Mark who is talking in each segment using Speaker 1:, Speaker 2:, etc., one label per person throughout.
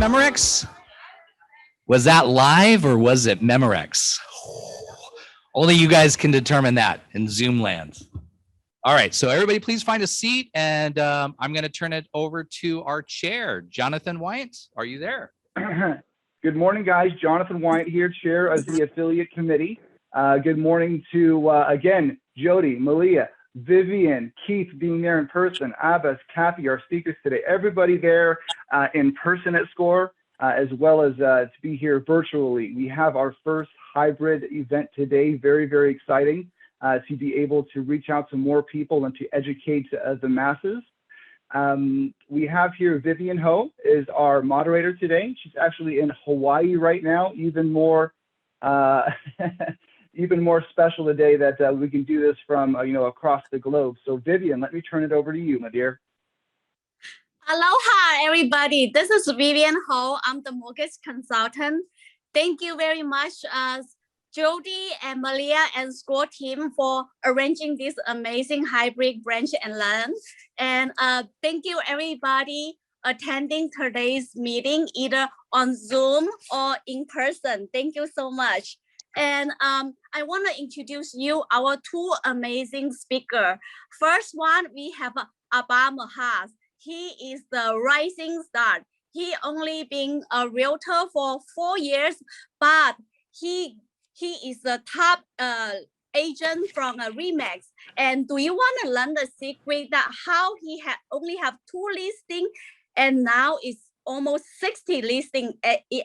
Speaker 1: Memorex? Was that live or was it Memorex? Only you guys can determine that in Zoom land. All right, so everybody please find a seat, and I'm going to turn it over to our chair, Jonathan White. Are you there?
Speaker 2: Good morning, guys. Jonathan White here, chair of the affiliate committee. Good morning to, again, Jody, Malia, Vivian, Keith being there in person, Abbas, Cathy, our speakers today, everybody there in person at SCORE, as well as to be here virtually. We have our first hybrid event today, very, very exciting to be able to reach out to more people and to educate the masses. We have here Vivian Ho is our moderator today. She's actually in Hawaii right now, even more even more special today that we can do this from across the globe. So Vivian, let me turn it over to you, my dear.
Speaker 3: Aloha, everybody. This is Vivian Ho. I'm the mortgage consultant. Thank you very much, Jody and Malia and SCORE team for arranging this amazing hybrid brunch and lunch. And thank you everybody attending today's meeting, either on Zoom or in person. Thank you so much. And I want to introduce you our two amazing speakers. First one, we have Abbas. He is the rising star. He only been a realtor for 4 years, but he is the top agent from Remax. And do you want to learn the secret that how he only have 2 listings and now it's almost 60 listings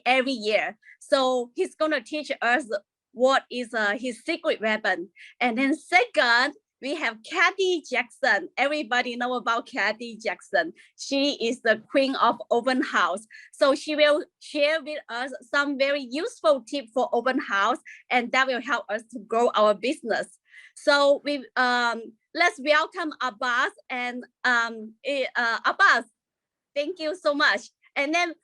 Speaker 3: every year? So he's going to teach us what is his secret weapon. And then second, we have Cathy Jackson. Everybody know about Cathy Jackson. She is the queen of open house. So she will share with us some very useful tips for open house, and that will help us to grow our business. So we let's welcome Abbas and Abbas. Thank you so much. And then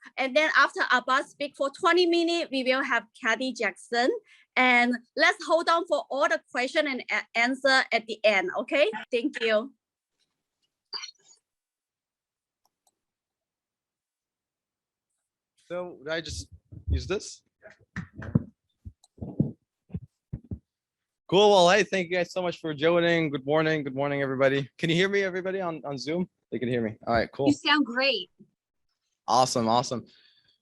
Speaker 3: after Abbas speak for 20 minutes, we will have Cathy Jackson. And let's hold on for all the question and answer at the end, okay? Thank you.
Speaker 4: So I just use this? Cool. Well, hey, thank you guys so much for joining. Good morning, everybody. Can you hear me, everybody on Zoom? They can hear me. All right, cool.
Speaker 3: You sound great.
Speaker 4: Awesome.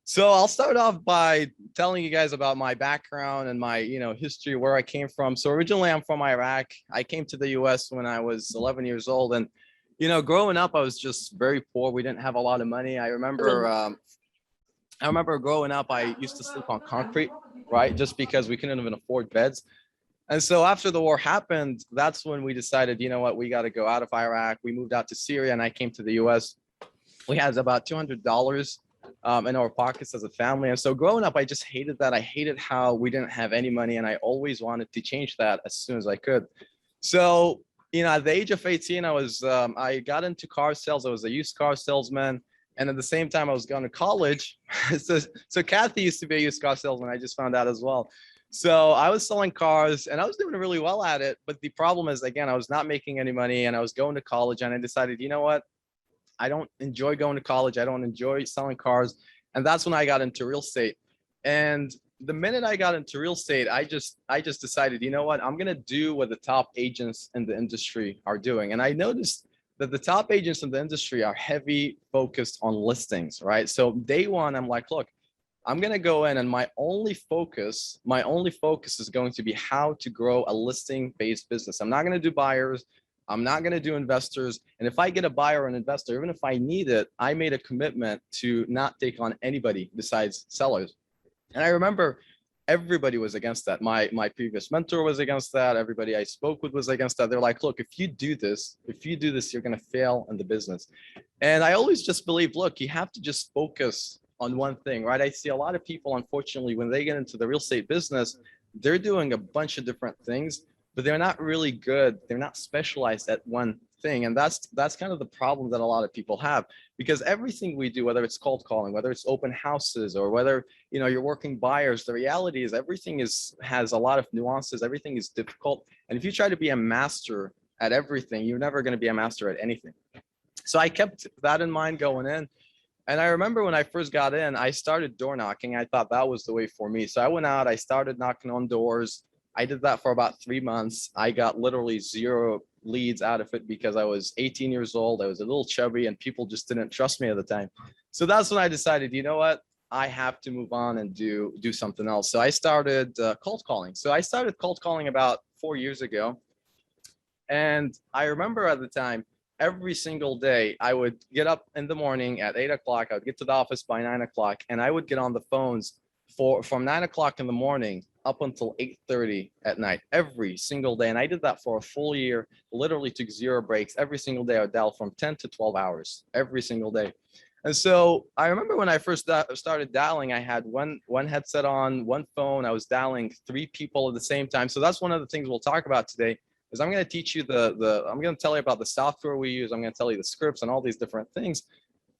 Speaker 4: So I'll start off by telling you guys about my background and my, history, where I came from. So originally I'm from Iraq. I came to the US when I was 11 years old. And, growing up, I was just very poor. We didn't have a lot of money. I remember growing up, I used to sleep on concrete, right? Just because we couldn't even afford beds. And so after the war happened, that's when we decided, you know what, we got to go out of Iraq. We moved out to Syria and I came to the US. We had about $200 in our pockets as a family. And so growing up, I just hated that. I hated how we didn't have any money. And I always wanted to change that as soon as I could. So, at the age of 18, I got into car sales. I was a used car salesman. And at the same time, I was going to college. So Cathy used to be a used car salesman. I just found out as well. So I was selling cars and I was doing really well at it. But the problem is, again, I was not making any money and I was going to college and I decided, you know what? I don't enjoy going to college. I don't enjoy selling cars. And that's when I got into real estate. And the minute I got into real estate, I just decided, you know what, I'm going to do what the top agents in the industry are doing. And I noticed that the top agents in the industry are heavy focused on listings, right? So day one, I'm like, look, I'm going to go in and my only focus is going to be how to grow a listing based business. I'm not going to do buyers. I'm not going to do investors. And if I get a buyer or an investor, even if I need it, I made a commitment to not take on anybody besides sellers. And I remember everybody was against that. My previous mentor was against that. Everybody I spoke with was against that. They're like, look, if you do this, you're going to fail in the business. And I always just believe, look, you have to just focus on one thing, right? I see a lot of people, unfortunately, when they get into the real estate business, they're doing a bunch of different things, but they're not really good. They're not specialized at one thing. And that's kind of the problem that a lot of people have, because everything we do, whether it's cold calling, whether it's open houses, or whether, you're working buyers, the reality is everything has a lot of nuances. Everything is difficult. And if you try to be a master at everything, you're never going to be a master at anything. So I kept that in mind going in. And I remember when I first got in, I started door knocking. I thought that was the way for me. So I went out, I started knocking on doors. I did that for about 3 months. I got literally 0 leads out of it because I was 18 years old. I was a little chubby and people just didn't trust me at the time. So that's when I decided, you know what? I have to move on and do something else. So I started cold calling. So I started cold calling about 4 years ago. And I remember at the time, every single day, I would get up in the morning at 8 o'clock. I would get to the office by 9 o'clock, and I would get on the phones from 9 o'clock in the morning up until 8:30 at night, every single day. And I did that for a full year, literally took 0 breaks. Every single day, I would dial from 10 to 12 hours every single day. And so I remember when I first started dialing, I had one headset on, one phone. I was dialing 3 people at the same time. So that's one of the things we'll talk about today is I'm going to teach you I'm going to tell you about the software we use. I'm going to tell you the scripts and all these different things.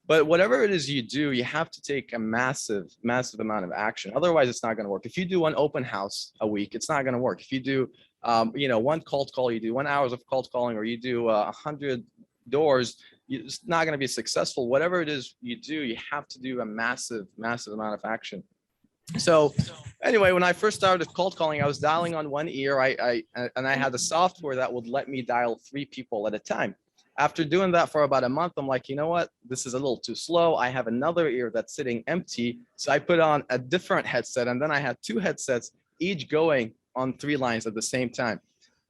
Speaker 4: But whatever it is you do, you have to take a massive, massive amount of action. Otherwise, it's not going to work. If you do one open house a week, it's not going to work. If you do, one cold call, you do 1 hour of cold calling, or you do 100 doors, it's not going to be successful. Whatever it is you do, you have to do a massive, massive amount of action. So anyway, when I first started cold calling, I was dialing on one ear. I had a software that would let me dial 3 people at a time. After doing that for about a month, I'm like, you know what? This is a little too slow. I have another ear that's sitting empty. So I put on a different headset, and then I had 2 headsets, each going on 3 lines at the same time.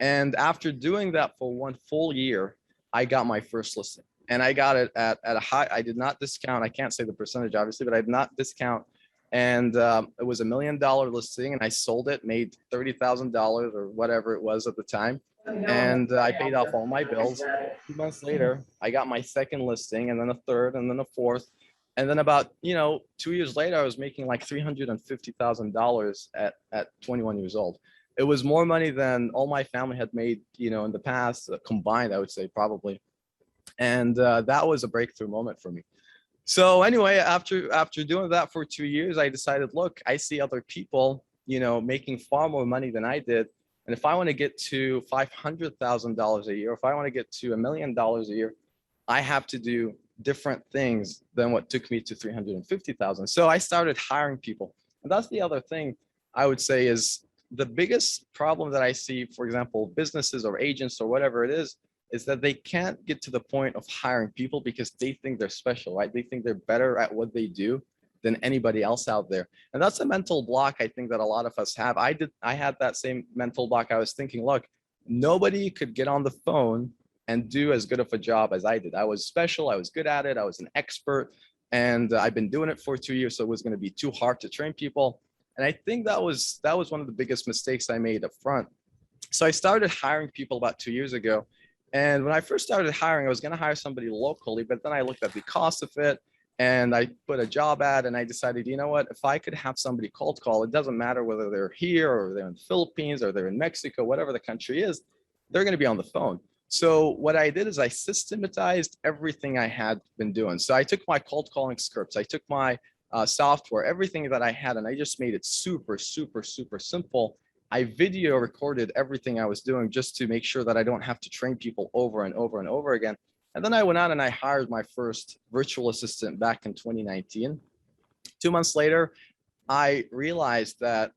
Speaker 4: And after doing that for 1 full year, I got my first listing. And I got it at a high, I did not discount. I can't say the percentage, obviously, but I did not discount. And it was $1 million listing, and I sold it, made $30,000 or whatever it was at the time. And I paid off all my bills. 2 months later, I got my second listing, and then a third, and then a fourth. And then about, 2 years later, I was making like $350,000 at 21 years old. It was more money than all my family had made, in the past, combined, I would say, probably. And that was a breakthrough moment for me. So anyway, after doing that for 2 years, I decided, look, I see other people, making far more money than I did. And if I want to get to $500,000 a year, if I want to get to $1 million a year, I have to do different things than what took me to 350,000. So I started hiring people. And that's the other thing I would say is the biggest problem that I see, for example, businesses or agents or whatever it is that they can't get to the point of hiring people because they think they're special, right? They think they're better at what they do than anybody else out there. And that's a mental block I think that a lot of us have. I had that same mental block. I was thinking, look, nobody could get on the phone and do as good of a job as I did. I was special, I was good at it, I was an expert, and I've been doing it for 2 years, so it was going to be too hard to train people. And I think that was one of the biggest mistakes I made up front. So I started hiring people about 2 years ago. And when I first started hiring, I was going to hire somebody locally, but then I looked at the cost of it and I put a job ad and I decided, you know what, if I could have somebody cold call, it doesn't matter whether they're here or they're in the Philippines or they're in Mexico, whatever the country is, they're going to be on the phone. So what I did is I systematized everything I had been doing. So I took my cold calling scripts, I took my software, everything that I had, and I just made it super, super, super simple. I video recorded everything I was doing just to make sure that I don't have to train people over and over and over again. And then I went out and I hired my first virtual assistant back in 2019. 2 months later, I realized that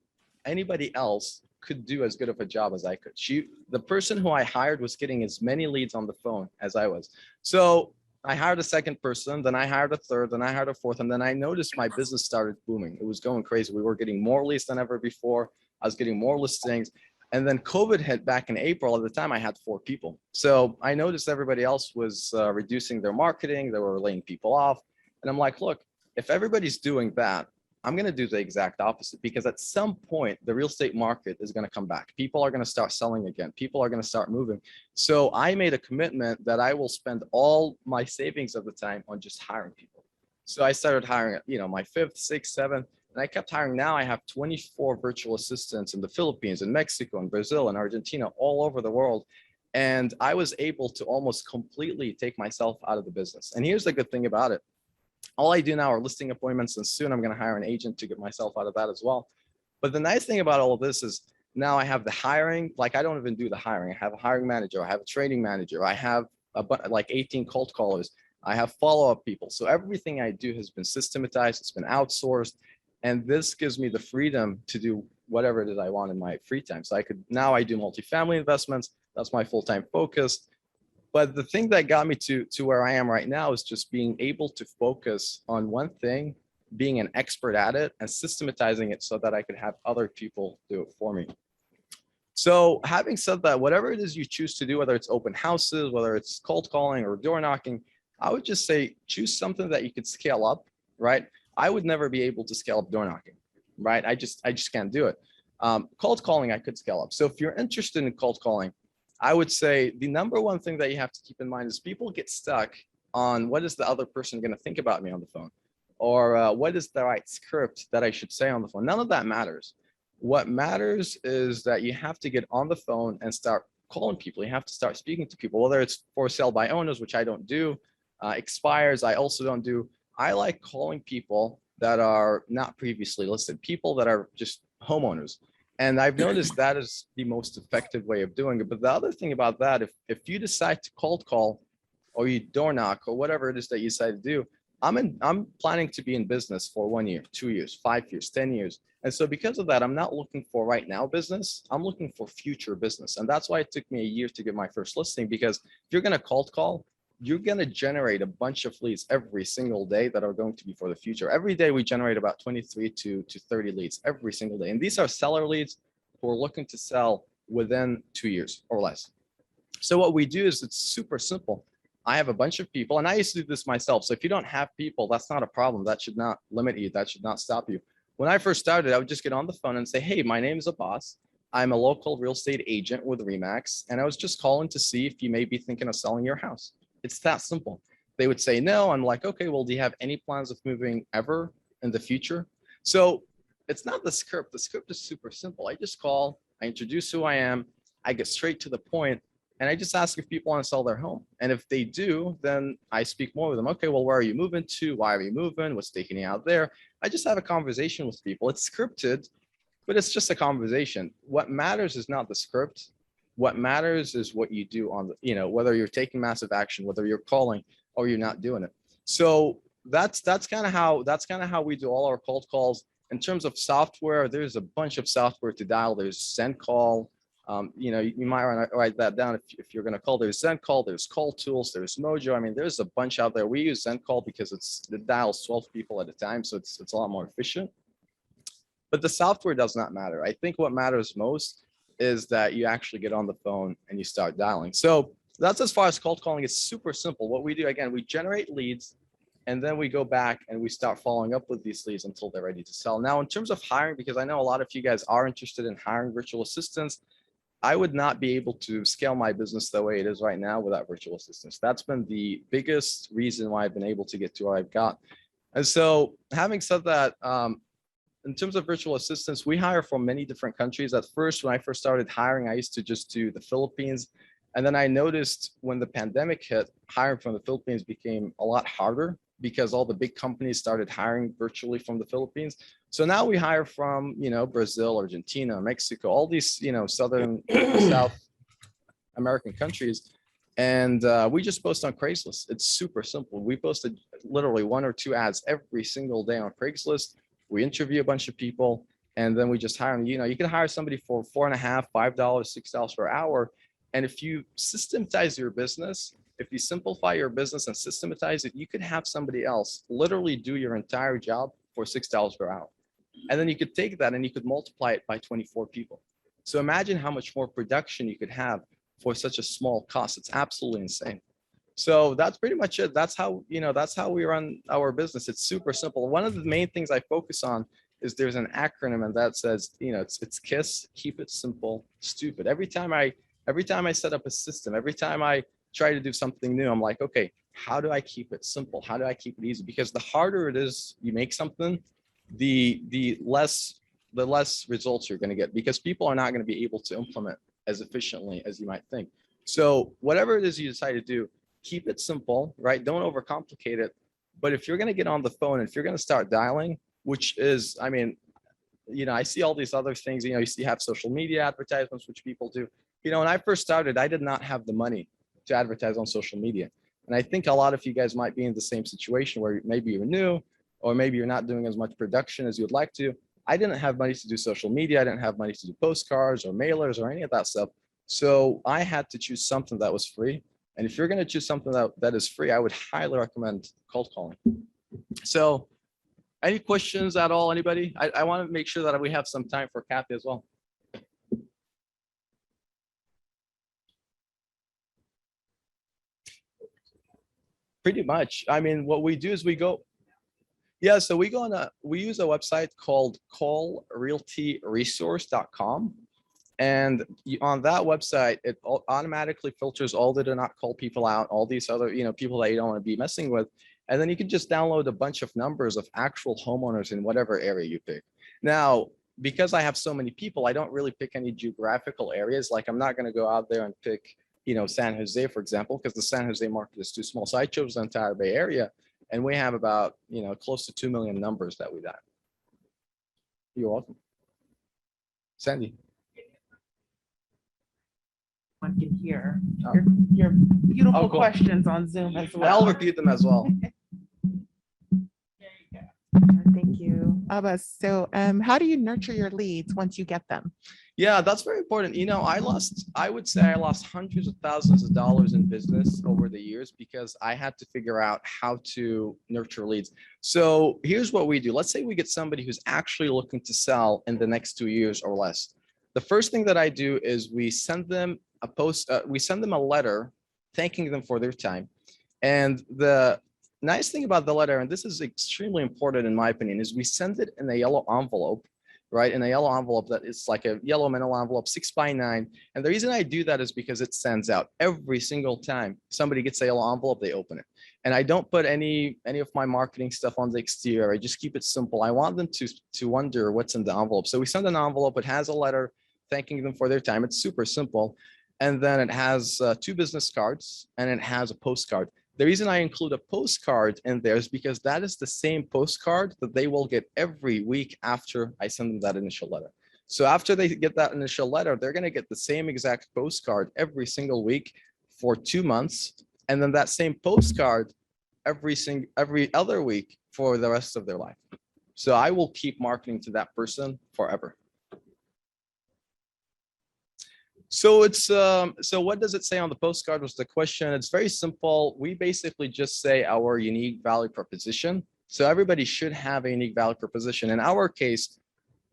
Speaker 4: anybody else could do as good of a job as I could. The person who I hired was getting as many leads on the phone as I was. So I hired a second person, then I hired a third, then I hired a fourth, and then I noticed my business started booming. It was going crazy. We were getting more leads than ever before. I was getting more listings. And then COVID hit back in April. At the time, I had 4 people. So I noticed everybody else was reducing their marketing. They were laying people off. And I'm like, look, if everybody's doing that, I'm going to do the exact opposite, because at some point, the real estate market is going to come back. People are going to start selling again. People are going to start moving. So I made a commitment that I will spend all my savings of the time on just hiring people. So I started hiring, my 5th, 6th, 7th. And I kept hiring. Now I have 24 virtual assistants in the Philippines, in Mexico, in Brazil, and Argentina, all over the world. And I was able to almost completely take myself out of the business. And here's the good thing about it. All I do now are listing appointments, and soon I'm going to hire an agent to get myself out of that as well. But the nice thing about all of this is now I have the hiring. Like, I don't even do the hiring. I have a hiring manager. I have a training manager. I have like 18 cold callers. I have follow-up people. So everything I do has been systematized, it's been outsourced, and this gives me the freedom to do whatever it is I want in my free time. So now I do multifamily investments. That's my full-time focus. But the thing that got me to where I am right now is just being able to focus on one thing, being an expert at it, and systematizing it so that I could have other people do it for me. So having said that, whatever it is you choose to do, whether it's open houses, whether it's cold calling or door knocking, I would just say choose something that you could scale up, right? I would never be able to scale up door knocking, right? I just can't do it. Cold calling, I could scale up. So if you're interested in cold calling, I would say the number one thing that you have to keep in mind is people get stuck on what is the other person going to think about me on the phone, or what is the right script that I should say on the phone. None of that matters. What matters is that you have to get on the phone and start calling people. You have to start speaking to people, whether it's for sale by owners, which I don't do, expires, I also don't do. I like calling people that are not previously listed, people that are just homeowners. And I've noticed that is the most effective way of doing it. But the other thing about that, if you decide to cold call or you door knock or whatever it is that you decide to do, I'm planning to be in business for 1 year, 2 years, 5 years, 10 years. And so because of that, I'm not looking for right now business. I'm looking for future business. And that's why it took me a year to get my first listing, because if you're going to cold call, you're going to generate a bunch of leads every single day that are going to be for the future. Every day we generate about 23 to 30 leads every single day. And these are seller leads who are looking to sell within 2 years or less. So what we do is it's super simple. I have a bunch of people, and I used to do this myself. So if you don't have people, that's not a problem. That should not limit you. That should not stop you. When I first started, I would just get on the phone and say, hey, my name is Abbas. I'm a local real estate agent with Remax. And I was just calling to see if you may be thinking of selling your house. It's that simple. They would say no. I'm like, okay, well, do you have any plans of moving ever in the future? So it's not the script. The script is super simple. I just call, I introduce who I am, I get straight to the point, and I just ask if people want to sell their home. And if they do, then I speak more with them. Okay, well, where are you moving to? Why are you moving? What's taking you out there? I just have a conversation with people. It's scripted, but it's just a conversation. What matters is not the script. What matters is what you do on the, whether you're taking massive action, whether you're calling or you're not doing it. So that's kind of how we do all our cold calls. In terms of software, there's a bunch of software to dial. There's SendCall. You might want to write that down if you're going to call. There's SendCall, there's Call Tools, there's Mojo. I mean, there's a bunch out there. We use SendCall because it dials 12 people at a time, so it's a lot more efficient. But the software does not matter. I think what matters most is that you actually get on the phone and you start dialing. So that's as far as cold calling. It's super simple. What we do, again, we generate leads, and then we go back and we start following up with these leads until they're ready to sell. Now, in terms of hiring, because I know a lot of you guys are interested in hiring virtual assistants, I would not be able to scale my business the way it is right now without virtual assistants. That's been the biggest reason why I've been able to get to where I've got. And so having said that, in terms of virtual assistants, we hire from many different countries. At first, when I first started hiring, I used to just do the Philippines. And then I noticed when the pandemic hit, hiring from the Philippines became a lot harder because all the big companies started hiring virtually from the Philippines. So now we hire from, Brazil, Argentina, Mexico, all these, South American countries. And we just post on Craigslist. It's super simple. We posted literally 1 or 2 ads every single day on Craigslist. We interview a bunch of people, and then we just hire them. You can hire somebody for $4.50, $5, $6 per hour. And if you systematize your business, if you simplify your business and systematize it, you could have somebody else literally do your entire job for $6 per hour. And then you could take that and you could multiply it by 24 people. So imagine how much more production you could have for such a small cost. It's absolutely insane. So that's pretty much it. That's how we run our business. It's super simple. One of the main things I focus on is there's an acronym, and that says, it's KISS, keep it simple, stupid. Every time I set up a system, every time I try to do something new, I'm like, okay, how do I keep it simple? How do I keep it easy? Because the harder it is you make something, the less results you're going to get, because people are not going to be able to implement as efficiently as you might think. So whatever it is you decide to do, keep it simple, right? Don't overcomplicate it. But if you're going to get on the phone, and if you're going to start dialing, which is, I see all these other things, you have social media advertisements, which people do. When I first started, I did not have the money to advertise on social media. And I think a lot of you guys might be in the same situation where maybe you're new, or maybe you're not doing as much production as you'd like to. I didn't have money to do social media. I didn't have money to do postcards or mailers or any of that stuff. So I had to choose something that was free. And if you're going to choose something that is free, I would highly recommend cold calling. So any questions at all, anybody? I want to make sure that we have some time for Cathy as well. Pretty much. I mean, what we do is we go, yeah, so we use a website called callrealtyresource.com. And on that website, it automatically filters all the do not call people out, all these other, people that you don't want to be messing with. And then you can just download a bunch of numbers of actual homeowners in whatever area you pick. Now, because I have so many people, I don't really pick any geographical areas. Like I'm not going to go out there and pick, San Jose, for example, because the San Jose market is too small. So I chose the entire Bay Area, and we have about, close to 2 million numbers that we got. You're welcome. Sandy.
Speaker 5: One can hear your beautiful
Speaker 4: Oh, cool.
Speaker 5: questions on Zoom as well.
Speaker 4: I'll repeat them as well.
Speaker 5: Thank you. Abbas, so how do you nurture your leads once you get them?
Speaker 4: Yeah, that's very important. I would say I lost hundreds of thousands of dollars in business over the years because I had to figure out how to nurture leads. So here's what we do. Let's say we get somebody who's actually looking to sell in the next 2 years or less. The first thing that I do is we send them a letter thanking them for their time. And the nice thing about the letter, and this is extremely important in my opinion, is we send it in a yellow envelope, right? In a yellow envelope that is like a yellow manila envelope, 6x9. And the reason I do that is because it stands out every single time somebody gets a yellow envelope, they open it. And I don't put any of my marketing stuff on the exterior. I just keep it simple. I want them to wonder what's in the envelope. So we send an envelope. It has a letter thanking them for their time. It's super simple. And then it has 2 business cards and it has a postcard. The reason I include a postcard in there is because that is the same postcard that they will get every week after I send them that initial letter. So after they get that initial letter, they're going to get the same exact postcard every single week for 2 months. And then that same postcard every other week for the rest of their life. So I will keep marketing to that person forever. So it's so what does it say on the postcard was the question. It's very simple. We basically just say our unique value proposition. So everybody should have a unique value proposition. In our case,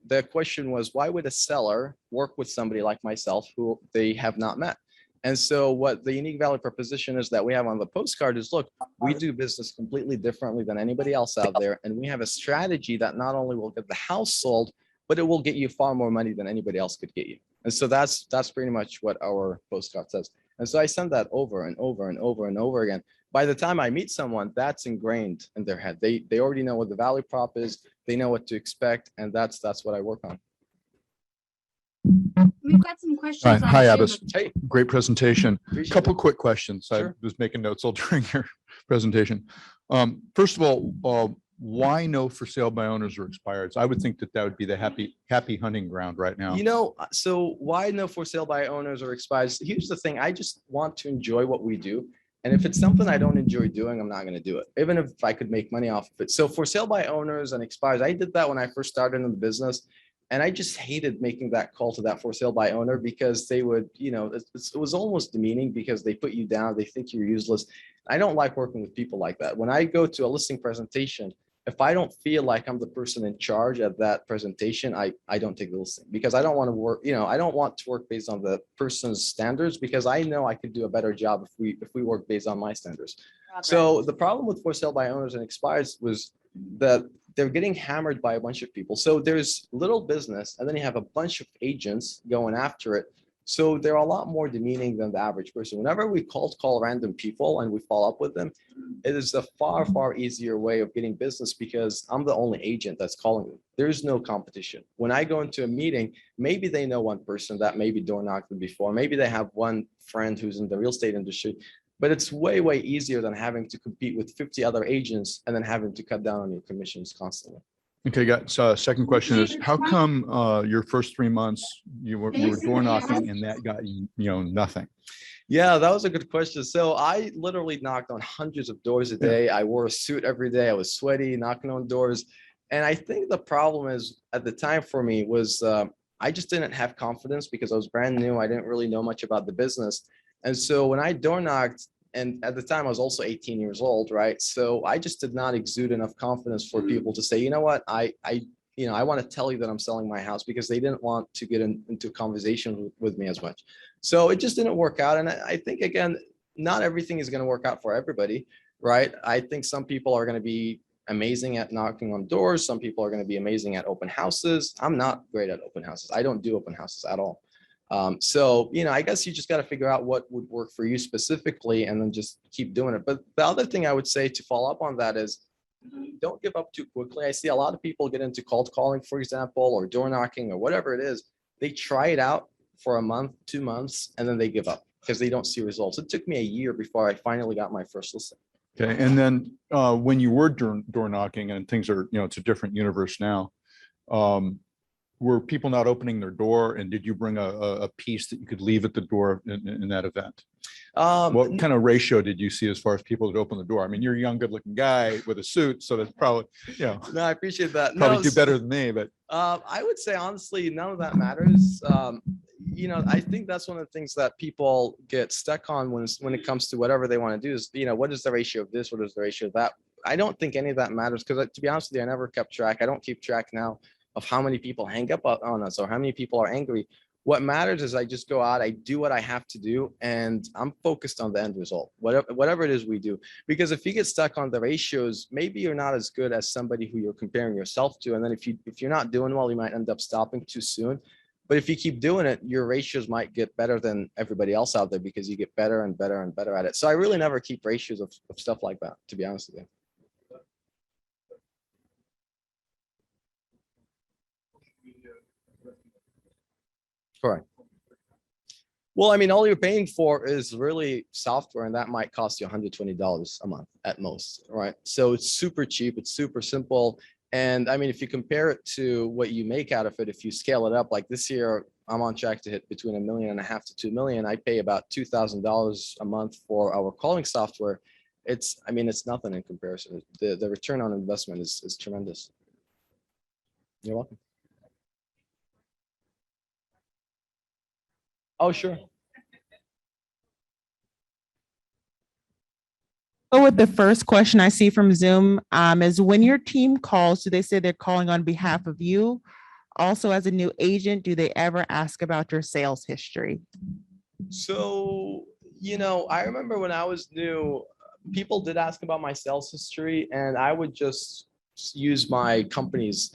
Speaker 4: the question was, why would a seller work with somebody like myself who they have not met? And so what the unique value proposition is that we have on the postcard is, look, we do business completely differently than anybody else out there. And we have a strategy that not only will get the house sold, but it will get you far more money than anybody else could get you. And so that's pretty much what our postcard says. And so I send that over and over and over and over again. By the time I meet someone, that's ingrained in their head. They already know what the value prop is. They know what to expect. And that's what I work on.
Speaker 3: We've got some questions.
Speaker 6: Right.
Speaker 3: on
Speaker 6: Hi,
Speaker 3: Zoom.
Speaker 6: Abbas.
Speaker 4: Hey,
Speaker 6: Great presentation.
Speaker 4: appreciate
Speaker 6: Couple
Speaker 4: it.
Speaker 6: quick questions.
Speaker 4: Sure.
Speaker 6: I was making notes all during your presentation. First of all, why no for sale by owners or expireds? I would think that would be the happy hunting ground right now.
Speaker 4: So why no for sale by owners or expires? Here's the thing. I just want to enjoy what we do. And if it's something I don't enjoy doing, I'm not going to do it, even if I could make money off of it. So for sale by owners and expires, I did that when I first started in the business. And I just hated making that call to that for sale by owner because they would, it was almost demeaning because they put you down. They think you're useless. I don't like working with people like that. When I go to a listing presentation, if I don't feel like I'm the person in charge at that presentation, I don't take the listing because I don't want to work, I don't want to work based on the person's standards because I know I could do a better job if we work based on my standards. So the problem with for sale by owners and expires was that they're getting hammered by a bunch of people. So there's little business and then you have a bunch of agents going after it. So they're a lot more demeaning than the average person. Whenever we call random people and we follow up with them, it is a far, far easier way of getting business because I'm the only agent that's calling them. There's no competition. When I go into a meeting, maybe they know one person that maybe door knocked them before. Maybe they have one friend who's in the real estate industry, but it's way, way easier than having to compete with 50 other agents and then having to cut down on your commissions constantly.
Speaker 6: Okay, got, so second question is, how come your first 3 months you were door knocking and that got you, nothing?
Speaker 4: Yeah, that was a good question. So I literally knocked on hundreds of doors a day. I wore a suit every day. I was sweaty, knocking on doors. And I think the problem is at the time for me was I just didn't have confidence because I was brand new. I didn't really know much about the business. And so when I door knocked, and at the time I was also 18 years old, right? So I just did not exude enough confidence for people to say, you know what, I want to tell you that I'm selling my house, because they didn't want to get into a conversation with me as much. So it just didn't work out. And I think, again, not everything is going to work out for everybody, right? I think some people are going to be amazing at knocking on doors. Some people are going to be amazing at open houses. I'm not great at open houses. I don't do open houses at all. So, I guess you just got to figure out what would work for you specifically and then just keep doing it. But the other thing I would say to follow up on that is, don't give up too quickly. I see a lot of people get into cold calling, for example, or door knocking or whatever it is. They try it out for a month, 2 months, and then they give up because they don't see results. It took me a year before I finally got my first listing.
Speaker 6: Okay, and then when you were door knocking and things are, it's a different universe now. Were people not opening their door, and did you bring a piece that you could leave at the door in that event? What kind of ratio did you see as far as people that open the door? I mean, you're a young, good-looking guy with a suit, so that's probably,
Speaker 4: No, I appreciate that.
Speaker 6: probably do better than me, but
Speaker 4: I would say, honestly, none of that matters. I think that's one of the things that people get stuck on when it comes to whatever they want to do is, what is the ratio of this? What is the ratio of that? I don't think any of that matters, because to be honest with you, I never kept track. I don't keep track now of how many people hang up on us or how many people are angry. What matters is I just go out, I do what I have to do, and I'm focused on the end result, whatever it is we do. Because if you get stuck on the ratios, maybe you're not as good as somebody who you're comparing yourself to. And then if you're not doing well, you might end up stopping too soon. But if you keep doing it, your ratios might get better than everybody else out there, because you get better and better and better at it. So I really never keep ratios of stuff like that, to be honest with you. Correct. Well, I mean, all you're paying for is really software, and that might cost you $120 a month at most, right? So it's super cheap. It's super simple. And I mean, if you compare it to what you make out of it, if you scale it up, like this year, I'm on track to hit between $1.5 million to $2 million. I pay about $2,000 a month for our calling software. It's nothing in comparison. The return on investment is tremendous. You're welcome. Oh, sure.
Speaker 5: So with the first question I see from Zoom is, when your team calls, do they say they're calling on behalf of you? Also, as a new agent, do they ever ask about your sales history?
Speaker 4: So, I remember when I was new, people did ask about my sales history, and I would just use my company's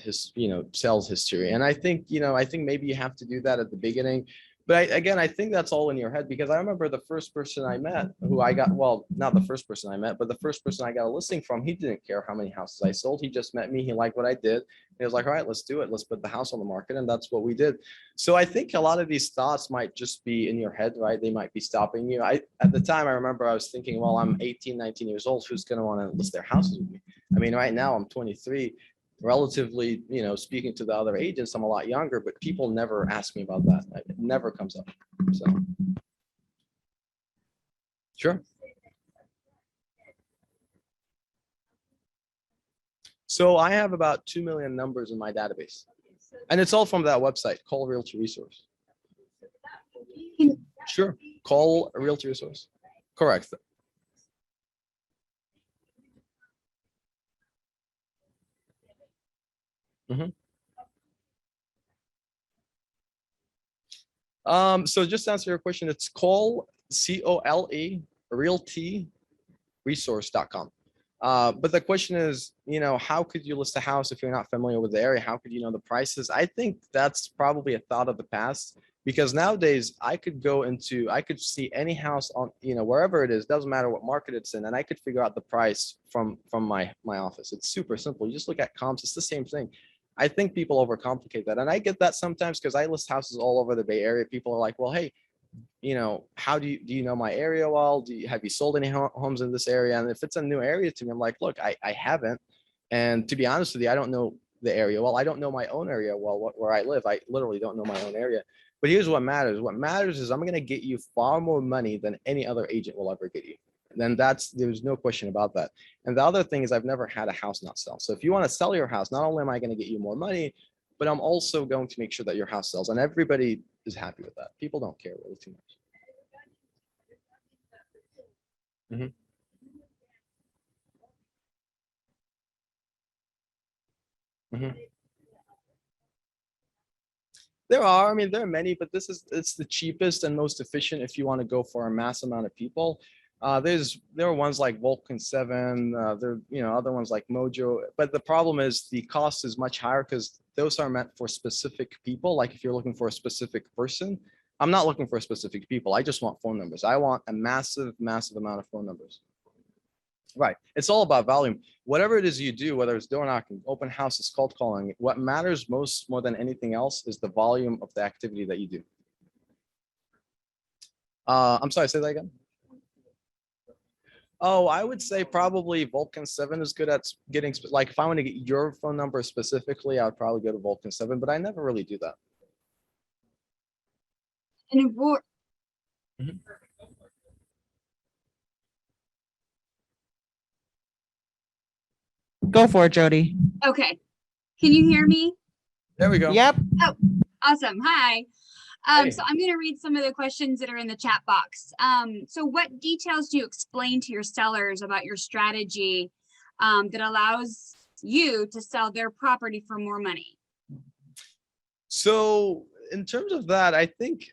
Speaker 4: sales history. And I think maybe you have to do that at the beginning. But I think that's all in your head, because I remember the first person I met who I got, well, not the first person I met, but the first person I got a listing from, he didn't care how many houses I sold. He just met me. He liked what I did. He was like, all right, let's do it. Let's put the house on the market. And that's what we did. So I think a lot of these thoughts might just be in your head, right? They might be stopping you. At the time, I remember I was thinking, well, I'm 18, 19 years old. Who's going to want to list their houses with me? I mean, right now I'm 23. Relatively, speaking to the other agents, I'm a lot younger, but people never ask me about that. It never comes up. So, sure. So I have about 2 million numbers in my database, and it's all from that website, Call Realty Resource. Sure. Call Realty Resource. Correct. Mm-hmm. So just to answer your question, it's cole, COLE, realtyresource.com. But the question is, how could you list a house if you're not familiar with the area? How could you know the prices? I think that's probably a thought of the past, because nowadays I could see any house on, wherever it is, doesn't matter what market it's in, and I could figure out the price from my office. It's super simple. You just look at comps. It's the same thing. I think people overcomplicate that. And I get that sometimes, because I list houses all over the Bay Area. People are like, well, hey, how do you know my area well? Have you sold any homes in this area? And if it's a new area to me, I'm like, look, I haven't. And to be honest with you, I don't know the area. Well, I don't know my own area well, where I live. I literally don't know my own area. But here's what matters. What matters is I'm going to get you far more money than any other agent will ever get you. Then there's no question about that. And the other thing is I've never had a house not sell. So if you want to sell your house, not only am I going to get you more money, but I'm also going to make sure that your house sells. And everybody is happy with that. People don't care really too much. Mhm. Mhm. There are, I mean, there are many, but it's the cheapest and most efficient if you want to go for a mass amount of people. There are ones like Vulcan 7, other ones like Mojo, but the problem is the cost is much higher because those are meant for specific people. Like if you're looking for a specific person, I'm not looking for specific people. I just want phone numbers. I want a massive, massive amount of phone numbers. Right. It's all about volume. Whatever it is you do, whether it's door knocking, open houses, cold calling, what matters more than anything else is the volume of the activity that you do. I'm sorry, say that again. Oh, I would say probably Vulcan 7 is good at getting, like if I want to get your phone number specifically, I would probably go to Vulcan 7, but I never really do that.
Speaker 7: And
Speaker 5: Go for it, Jody.
Speaker 7: okay, can you hear me?
Speaker 4: There we go.
Speaker 5: Yep.
Speaker 7: Awesome. Hi.
Speaker 4: Hey.
Speaker 7: So I'm going to read some of the questions that are in the chat box. So what details do you explain to your sellers about your strategy that allows you to sell their property for more money?
Speaker 4: So in terms of that, I think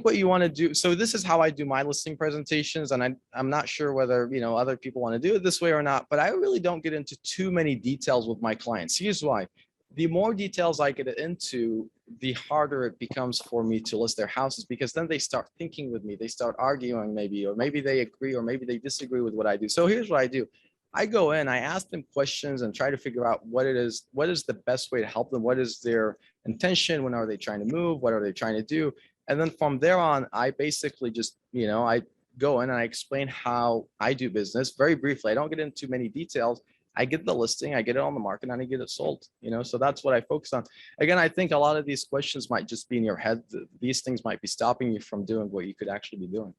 Speaker 4: what you want to do, so this is how I do my listing presentations, and I'm not sure whether other people want to do it this way or not, but I really don't get into too many details with my clients. Here's why. The more details I get into, the harder it becomes for me to list their houses, because then they start thinking with me, they start arguing maybe, or maybe they agree, or maybe they disagree with what I do. So here's what I do. I go in, I ask them questions and try to figure out what is the best way to help them. What is their intention? When are they trying to move? What are they trying to do? And then from there on, I basically just, I go in and I explain how I do business very briefly. I don't get into many details. I get the listing, I get it on the market, and I get it sold, so that's what I focus on. Again, I think a lot of these questions might just be in your head. These things might be stopping you from doing what you could actually be doing.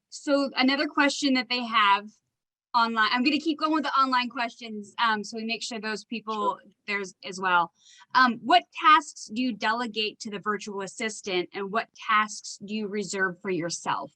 Speaker 7: So another question that they have online, I'm going to keep going with the online questions so we make sure those people there's as well. What tasks do you delegate to the virtual assistant, and what tasks do you reserve for yourself?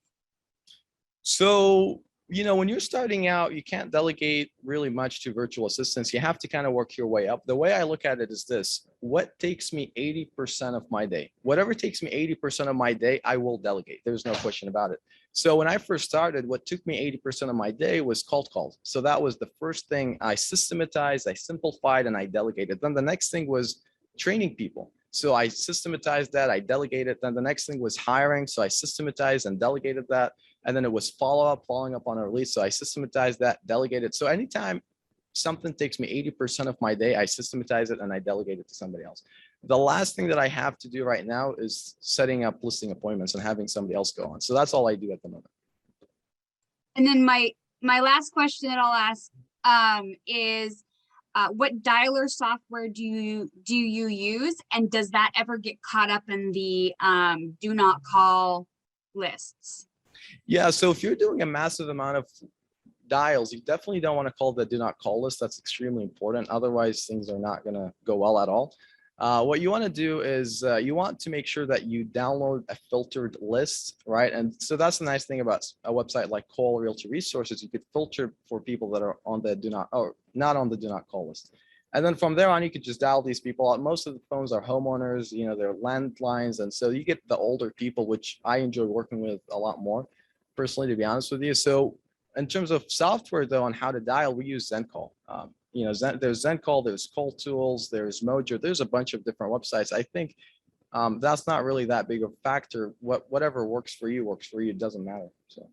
Speaker 4: So, when you're starting out, you can't delegate really much to virtual assistants. You have to kind of work your way up. The way I look at it is this: what takes me 80% of my day? Whatever takes me 80% of my day, I will delegate. There's no question about it. So when I first started, what took me 80% of my day was cold calls. So that was the first thing I systematized, I simplified, and I delegated. Then the next thing was training people. So I systematized that, I delegated. Then the next thing was hiring. So I systematized and delegated that. And then it was following up on a release. So I systematized that, delegated. So anytime something takes me 80% of my day, I systematize it and I delegate it to somebody else. The last thing that I have to do right now is setting up listing appointments and having somebody else go on. So that's all I do at the moment.
Speaker 7: And then my last question that I'll ask is what dialer software do you use, and does that ever get caught up in the do not call lists?
Speaker 4: Yeah, so if you're doing a massive amount of dials, you definitely don't want to call the do not call list. That's extremely important. Otherwise, things are not going to go well at all. What you want to do is you want to make sure that you download a filtered list, right? And so that's the nice thing about a website like Call Realty Resources. You could filter for people that are on the not on the do not call list. And then from there on, you could just dial these people out. Most of the phones are homeowners, they're landlines. And so you get the older people, which I enjoy working with a lot more personally, to be honest with you. So in terms of software, though, on how to dial, we use ZenCall. There's ZenCall, there's Call Tools, there's Mojo. There's a bunch of different websites. I think that's not really that big of a factor. Whatever works for you. It doesn't matter. So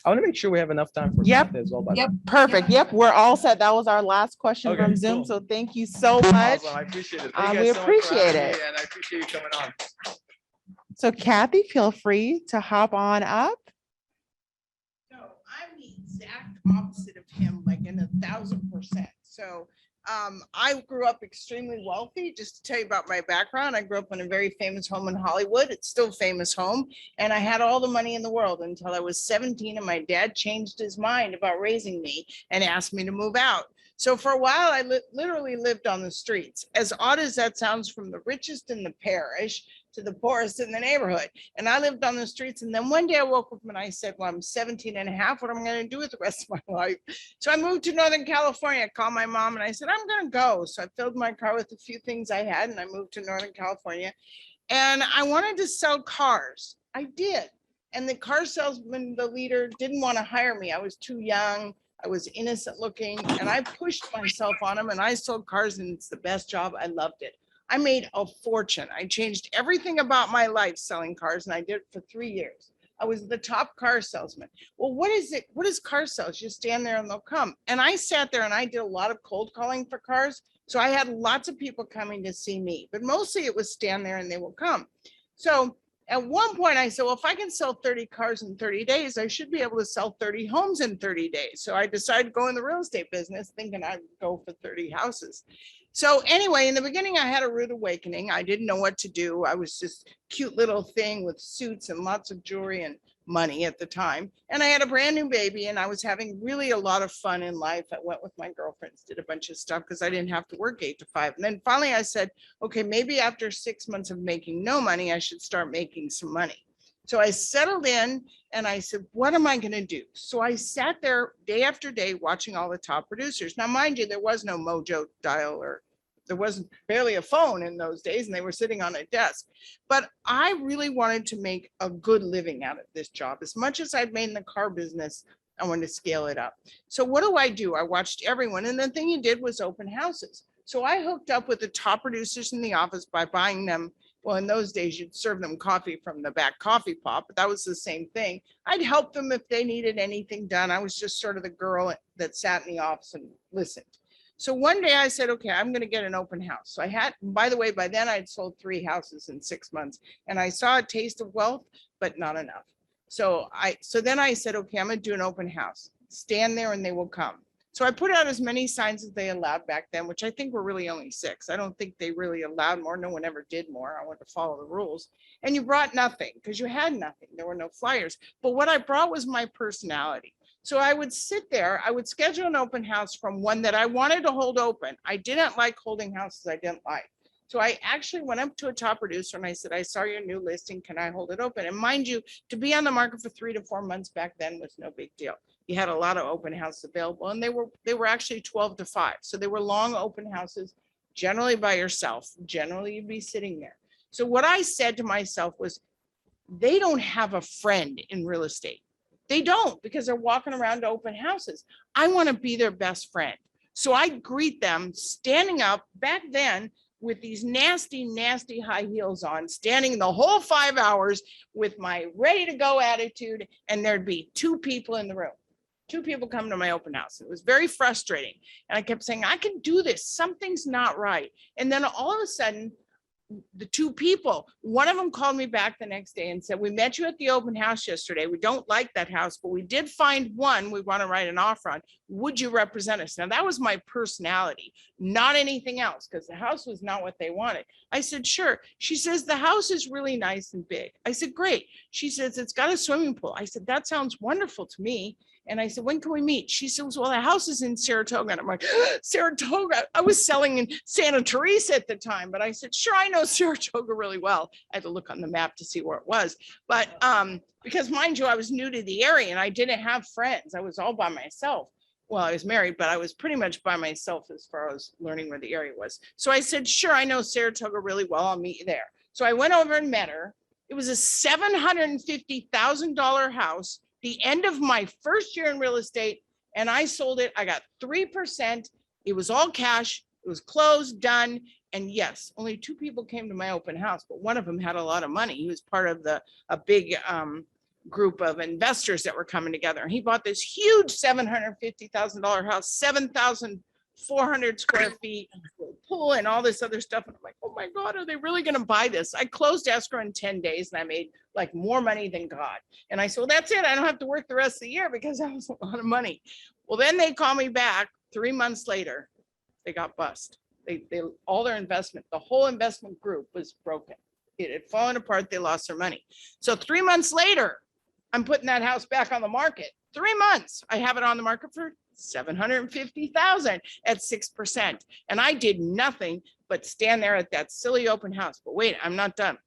Speaker 4: I want to make sure we have enough time for Cathy as well.
Speaker 7: Yep.
Speaker 5: Perfect. Yep. We're all set. That was our last question
Speaker 4: Okay,
Speaker 5: from Zoom.
Speaker 4: cool.
Speaker 5: So thank you so much.
Speaker 4: Awesome. I appreciate it.
Speaker 5: We appreciate
Speaker 4: having
Speaker 5: it.
Speaker 4: me, and I appreciate you coming on.
Speaker 5: So Cathy, feel free to hop on up.
Speaker 8: So I'm the exact opposite of him, like in 1,000%. So I grew up extremely wealthy. Just to tell you about my background, I grew up in a very famous home in Hollywood. It's still a famous home. And I had all the money in the world until I was 17 and my dad changed his mind about raising me and asked me to move out. So for a while, I literally lived on the streets. As odd as that sounds, from the richest in the parish to the poorest in the neighborhood. And I lived on the streets. And then one day I woke up and I said, well, I'm 17 and a half. What am I going to do with the rest of my life? So I moved to Northern California. I called my mom and I said, I'm going to go. So I filled my car with a few things I had and I moved to Northern California. And I wanted to sell cars. I did. And the car salesman, the leader, didn't want to hire me. I was too young. I was innocent looking. And I pushed myself on him and I sold cars and it's the best job. I loved it. I made a fortune. I changed everything about my life selling cars and I did it for 3 years. I was the top car salesman. Well, what is it? What is car sales? You stand there and they'll come. And I sat there and I did a lot of cold calling for cars. So I had lots of people coming to see me, but mostly it was stand there and they will come. So at one point I said, well, if I can sell 30 cars in 30 days, I should be able to sell 30 homes in 30 days. So I decided to go in the real estate business thinking I'd go for 30 houses. So anyway, in the beginning, I had a rude awakening. I didn't know what to do. I was just cute little thing with suits and lots of jewelry and money at the time. And I had a brand new baby and I was having really a lot of fun in life. I went with my girlfriends, did a bunch of stuff because I didn't have to work 8 to 5. And then finally I said, okay, maybe after 6 months of making no money, I should start making some money. So I settled in and I said, what am I going to do? So I sat there day after day watching all the top producers. Now, mind you, there was no Mojo dial or there wasn't barely a phone in those days and they were sitting on a desk. But I really wanted to make a good living out of this job. As much as I'd made in the car business, I wanted to scale it up. So what do? I watched everyone. And the thing you did was open houses. So I hooked up with the top producers in the office by buying them. Well, in those days, you'd serve them coffee from the back coffee pot, but that was the same thing. I'd help them if they needed anything done. I was just sort of the girl that sat in the office and listened. So one day I said, okay, I'm going to get an open house. So I had, by the way, by then I'd sold 3 houses in 6 months and I saw a taste of wealth, but not enough. So then I said, okay, I'm going to do an open house. Stand there and they will come. So I put out as many signs as they allowed back then, which I think were really only 6. I don't think they really allowed more. No one ever did more. I wanted to follow the rules. And you brought nothing because you had nothing. There were no flyers. But what I brought was my personality. So I would sit there, I would schedule an open house from one that I wanted to hold open. I didn't like holding houses I didn't like. So I actually went up to a top producer and I said, I saw your new listing, can I hold it open? And mind you, to be on the market for 3 to 4 months back then was no big deal. You had a lot of open houses available and they were actually 12 to 5. So they were long open houses, generally by yourself. Generally you'd be sitting there. So what I said to myself was, they don't have a friend in real estate. They don't, because they're walking around to open houses. I want to be their best friend. So I greet them standing up back then with these nasty, nasty high heels on, standing the whole 5 hours with my ready to go attitude. And there'd be 2 people in the room. 2 people come to my open house. It was very frustrating. And I kept saying, I can do this. Something's not right. And then all of a sudden, the 2 people, one of them called me back the next day and said, we met you at the open house yesterday. We don't like that house, but we did find one we want to write an offer on. Would you represent us? Now that was my personality, not anything else, because the house was not what they wanted. I said, sure. She says, the house is really nice and big. I said, great. She says, it's got a swimming pool. I said, that sounds wonderful to me. And I said, when can we meet? She says, well, the house is in Saratoga. And I'm like, Saratoga? I was selling in Santa Teresa at the time, but I said, sure, I know Saratoga really well. I had to look on the map to see where it was. But because mind you, I was new to the area and I didn't have friends. I was all by myself. Well, I was married, but I was pretty much by myself as far as learning where the area was. So I said, sure, I know Saratoga really well. I'll meet you there. So I went over and met her. It was a $750,000 house. The end of my first year in real estate, and I sold it. I got 3%. It was all cash. It was closed, done. And yes, only 2 people came to my open house, but one of them had a lot of money. He was part of a big group of investors that were coming together. And he bought this huge $750,000 house, 7,400 square feet, pool and all this other stuff. And I'm like, oh my God, are they really going to buy this? I closed escrow in 10 days and I made like more money than God. And I said, well, that's it. I don't have to work the rest of the year because that was a lot of money. Well, then they call me back 3 months later. They got bust. They all their investment, the whole investment group was broken. It had fallen apart. They lost their money. So 3 months later, I'm putting that house back on the market. 3 months. I have it on the market for $750,000 at 6%. And I did nothing but stand there at that silly open house. But wait, I'm not done.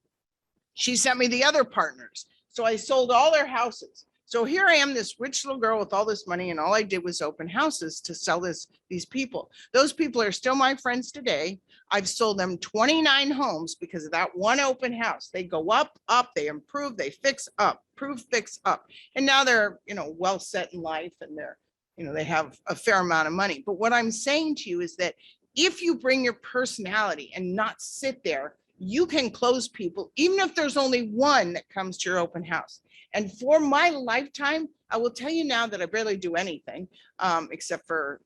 Speaker 8: She sent me the other partners. So I sold all their houses. So here I am, this rich little girl with all this money, and all I did was open houses to sell these people. Those people are still my friends today. I've sold them 29 homes because of that one open house. They go up, they improve, they fix up, fix up. And now they're, well set in life, and they're, they have a fair amount of money. But what I'm saying to you is that if you bring your personality and not sit there, you can close people, even if there's only one that comes to your open house. And for my lifetime, I will tell you now that I barely do anything except for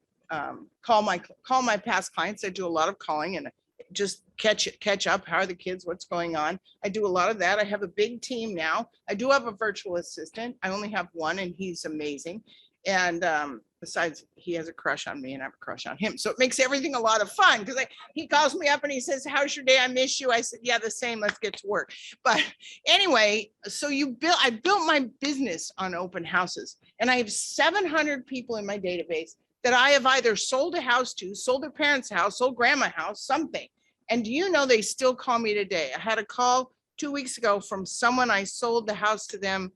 Speaker 8: call my past clients. I do a lot of calling and just catch up. How are the kids? What's going on? I do a lot of that. I have a big team now. I do have a virtual assistant. I only have one, and he's amazing. And besides, he has a crush on me and I have a crush on him. So it makes everything a lot of fun because he calls me up and he says, how's your day? I miss you. I said, yeah, the same. Let's get to work. But anyway, so I built my business on open houses, and I have 700 people in my database that I have either sold a house to, sold their parents' house, sold grandma's house, something. And do you know, they still call me today. I had a call 2 weeks ago from someone I sold the house to them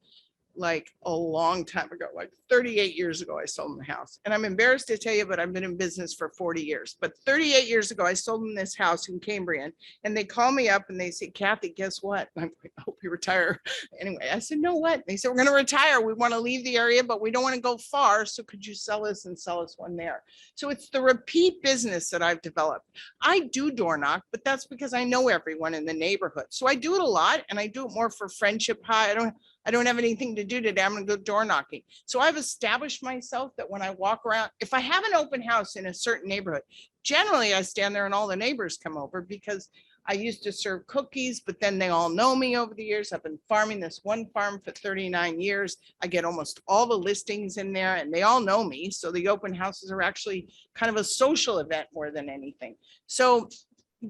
Speaker 8: like a long time ago, like 38 years ago, I sold them the house. And I'm embarrassed to tell you, but I've been in business for 40 years. But 38 years ago, I sold them this house in Cambrian, and they call me up and they say, Cathy, guess what? I'm like, I hope you retire. Anyway, I said, no, what? They said, we're going to retire. We want to leave the area, but we don't want to go far. So could you sell us and sell us one there? So it's the repeat business that I've developed. I do door knock, but that's because I know everyone in the neighborhood. So I do it a lot, and I do it more for friendship. Hi, I don't have anything to do today. I'm going to go door knocking. So I've established myself that when I walk around, if I have an open house in a certain neighborhood, generally I stand there and all the neighbors come over because I used to serve cookies, but then they all know me over the years. I've been farming this one farm for 39 years. I get almost all the listings in there and they all know me. So the open houses are actually kind of a social event more than anything. So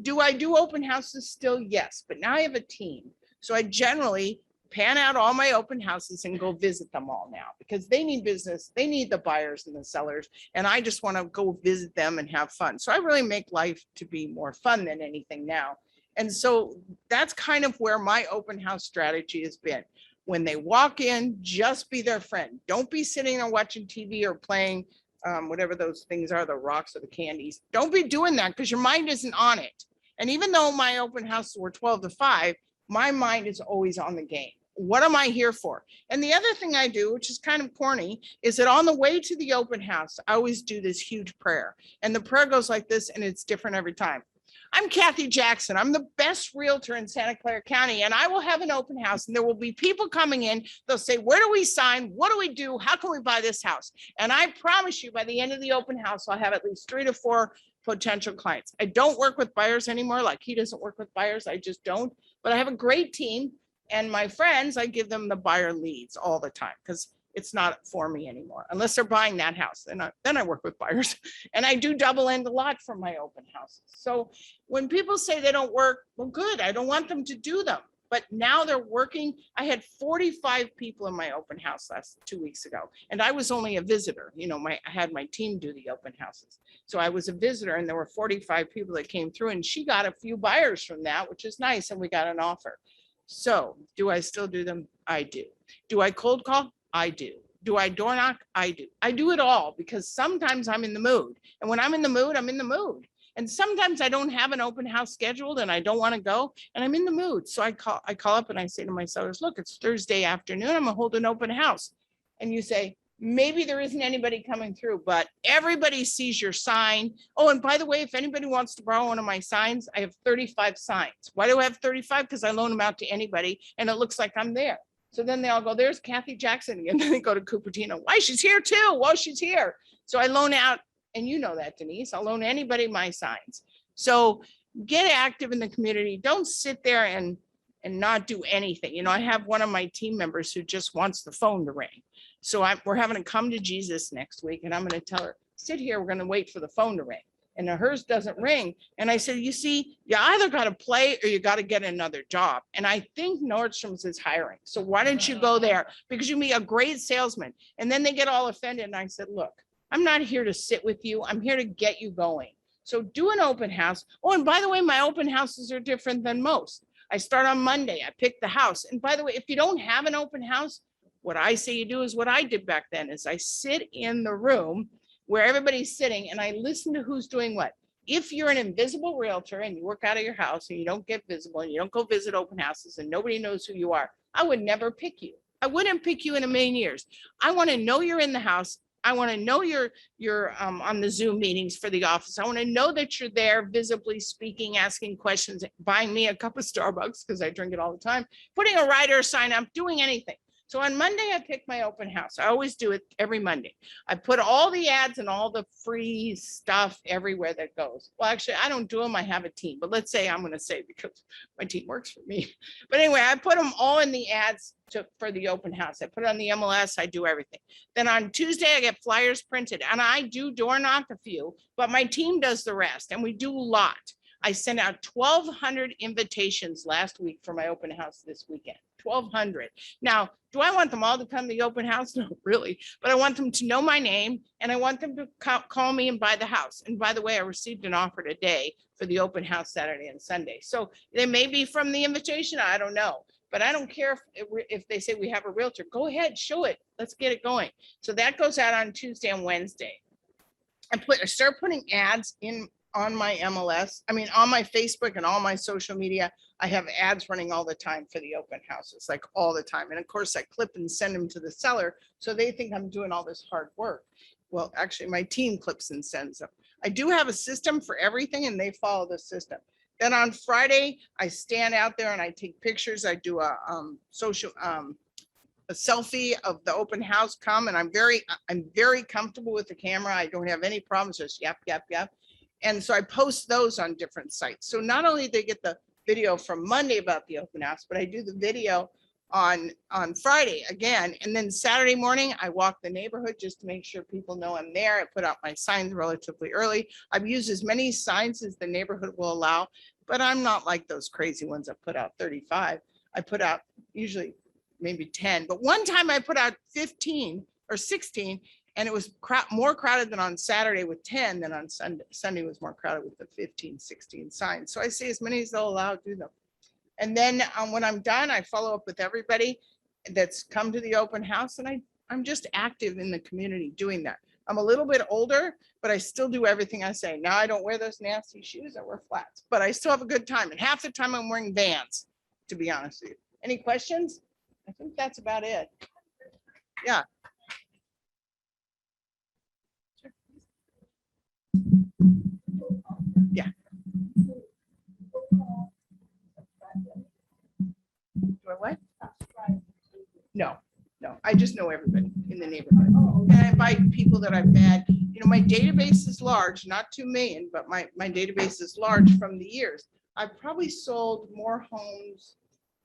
Speaker 8: do I do open houses still? Yes, but now I have a team. So I generally pan out all my open houses and go visit them all now because they need business. They need the buyers and the sellers. And I just want to go visit them and have fun. So I really make life to be more fun than anything now. And so that's kind of where my open house strategy has been. When they walk in, just be their friend. Don't be sitting there watching TV or playing whatever those things are, the rocks or the candies. Don't be doing that because your mind isn't on it. And even though my open houses were 12 to 5, my mind is always on the game. What am I here for? And the other thing I do, which is kind of corny, is that on the way to the open house, I always do this huge prayer. And the prayer goes like this, and it's different every time. I'm Cathy Jackson. I'm the best realtor in Santa Clara County, and I will have an open house, and there will be people coming in. They'll say, where do we sign? What do we do? How can we buy this house? And I promise you, by the end of the open house, I'll have at least 3 to 4 potential clients. I don't work with buyers anymore. Like he doesn't work with buyers. I just don't. But I have a great team. And my friends, I give them the buyer leads all the time because it's not for me anymore, unless they're buying that house. And then I work with buyers, and I do double end a lot for my open houses. So when people say they don't work, well, good. I don't want them to do them, but now they're working. I had 45 people in my open house 2 weeks ago, and I was only a visitor. I had my team do the open houses. So I was a visitor, and there were 45 people that came through, and she got a few buyers from that, which is nice. And we got an offer. So do I still do them? I do. Do I cold call? I do. Do I door knock? I do. I do it all because sometimes I'm in the mood. And when I'm in the mood, I'm in the mood. And sometimes I don't have an open house scheduled and I don't want to go and I'm in the mood. So I call up and I say to my sellers, look, it's Thursday afternoon. I'm going to hold an open house. And you say, maybe there isn't anybody coming through, but everybody sees your sign. Oh, and by the way, if anybody wants to borrow one of my signs, I have 35 signs. Why do I have 35? Because I loan them out to anybody and it looks like I'm there. So then they all go, there's Cathy Jackson. And then they go to Cupertino. Why, she's here too. Well, she's here. So I loan out, and you know that, Denise, I'll loan anybody my signs. So get active in the community. Don't sit there and not do anything. I have one of my team members who just wants the phone to ring. So we're having to come to Jesus next week, and I'm going to tell her, sit here, we're going to wait for the phone to ring. And hers doesn't ring. And I said, you see, you either got to play or you got to get another job. And I think Nordstrom's is hiring. So why don't you go there? Because you'll be a great salesman. And then they get all offended. And I said, look, I'm not here to sit with you. I'm here to get you going. So do an open house. Oh, and by the way, my open houses are different than most. I start on Monday. I pick the house. And by the way, if you don't have an open house, what I say you do is what I did back then is I sit in the room where everybody's sitting and I listen to who's doing what. If you're an invisible realtor and you work out of your house and you don't get visible and you don't go visit open houses and nobody knows who you are, I would never pick you. I wouldn't pick you in a million years. I want to know you're in the house. I want to know you're on the Zoom meetings for the office. I want to know that you're there visibly speaking, asking questions, buying me a cup of Starbucks because I drink it all the time, putting a rider sign up, doing anything. So on Monday, I pick my open house. I always do it every Monday. I put all the ads and all the free stuff everywhere that goes. Well, actually, I don't do them. I have a team, but let's say I'm going to say because my team works for me. But anyway, I put them all in the ads for the open house. I put it on the MLS. I do everything. Then on Tuesday, I get flyers printed and I do door knock a few, but my team does the rest and we do a lot. I sent out 1,200 invitations last week for my open house this weekend. 1,200. Now, do I want them all to come to the open house? No, really. But I want them to know my name and I want them to call me and buy the house. And by the way, I received an offer today for the open house Saturday and Sunday. So they may be from the invitation. I don't know. But I don't care if they say we have a realtor. Go ahead, show it. Let's get it going. So that goes out on Tuesday and Wednesday. I start putting ads on my MLS, on my Facebook and all my social media. I have ads running all the time for the open houses, like all the time. And of course I clip and send them to the seller. So they think I'm doing all this hard work. Well, actually my team clips and sends them. I do have a system for everything and they follow the system. Then on Friday, I stand out there and I take pictures. I do a selfie of the open house and I'm very comfortable with the camera. I don't have any problems, just yap, yap, yap. And so I post those on different sites. So not only they get the video from Monday about the open house, but I do the video on Friday again. And then Saturday morning, I walk the neighborhood just to make sure people know I'm there. I put out my signs relatively early. I've used as many signs as the neighborhood will allow, but I'm not like those crazy ones that put out 35. I put out usually maybe 10, but one time I put out 15 or 16 and it was more crowded than on Saturday with 10 than on Sunday. Sunday was more crowded with the 15, 16 signs. So I say as many as they'll allow, do them. And then when I'm done, I follow up with everybody that's come to the open house and I'm just active in the community doing that. I'm a little bit older, but I still do everything I say. Now I don't wear those nasty shoes, I wear flats, but I still have a good time. And half the time I'm wearing Vans, to be honest with you. Any questions? I think that's about it. Yeah. Yeah. Do I what? No, I just know everybody in the neighborhood. And I invite people that I've met. You know, my database is large, not 2 million, but my database is large from the years. I've probably sold more homes.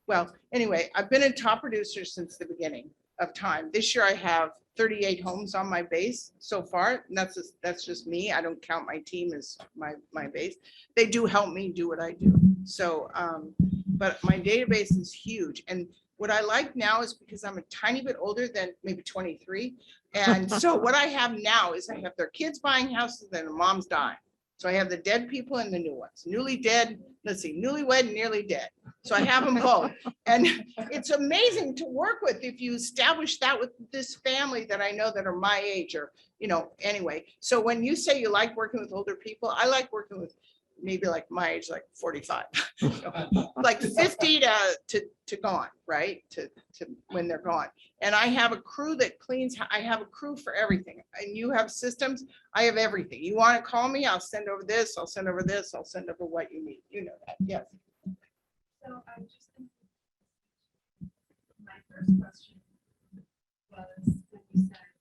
Speaker 8: Well, anyway, I've been a top producer since the beginning of time. This year I have 38 homes on my base so far. And that's just me. I don't count my team as my base. They do help me do what I do. So, but my database is huge. And what I like now is because I'm a tiny bit older than maybe 23. And so what I have now is I have their kids buying houses and their moms dying. So I have the dead people and the new ones. Newly dead, let's see, newlywed, nearly dead. So I have them both. And it's amazing to work with if you establish that with this family that I know that are my age or, you know, anyway. So when you say you like working with older people, I like working with maybe like my age, like 45, like 50 to gone, right? To when they're gone. And I have a crew that cleans. I have a crew for everything. And you have systems. I have everything. You want to call me? I'll send over this. I'll send over this. I'll send over what you need. You know that. Yes.
Speaker 9: So I just think my first question was when you said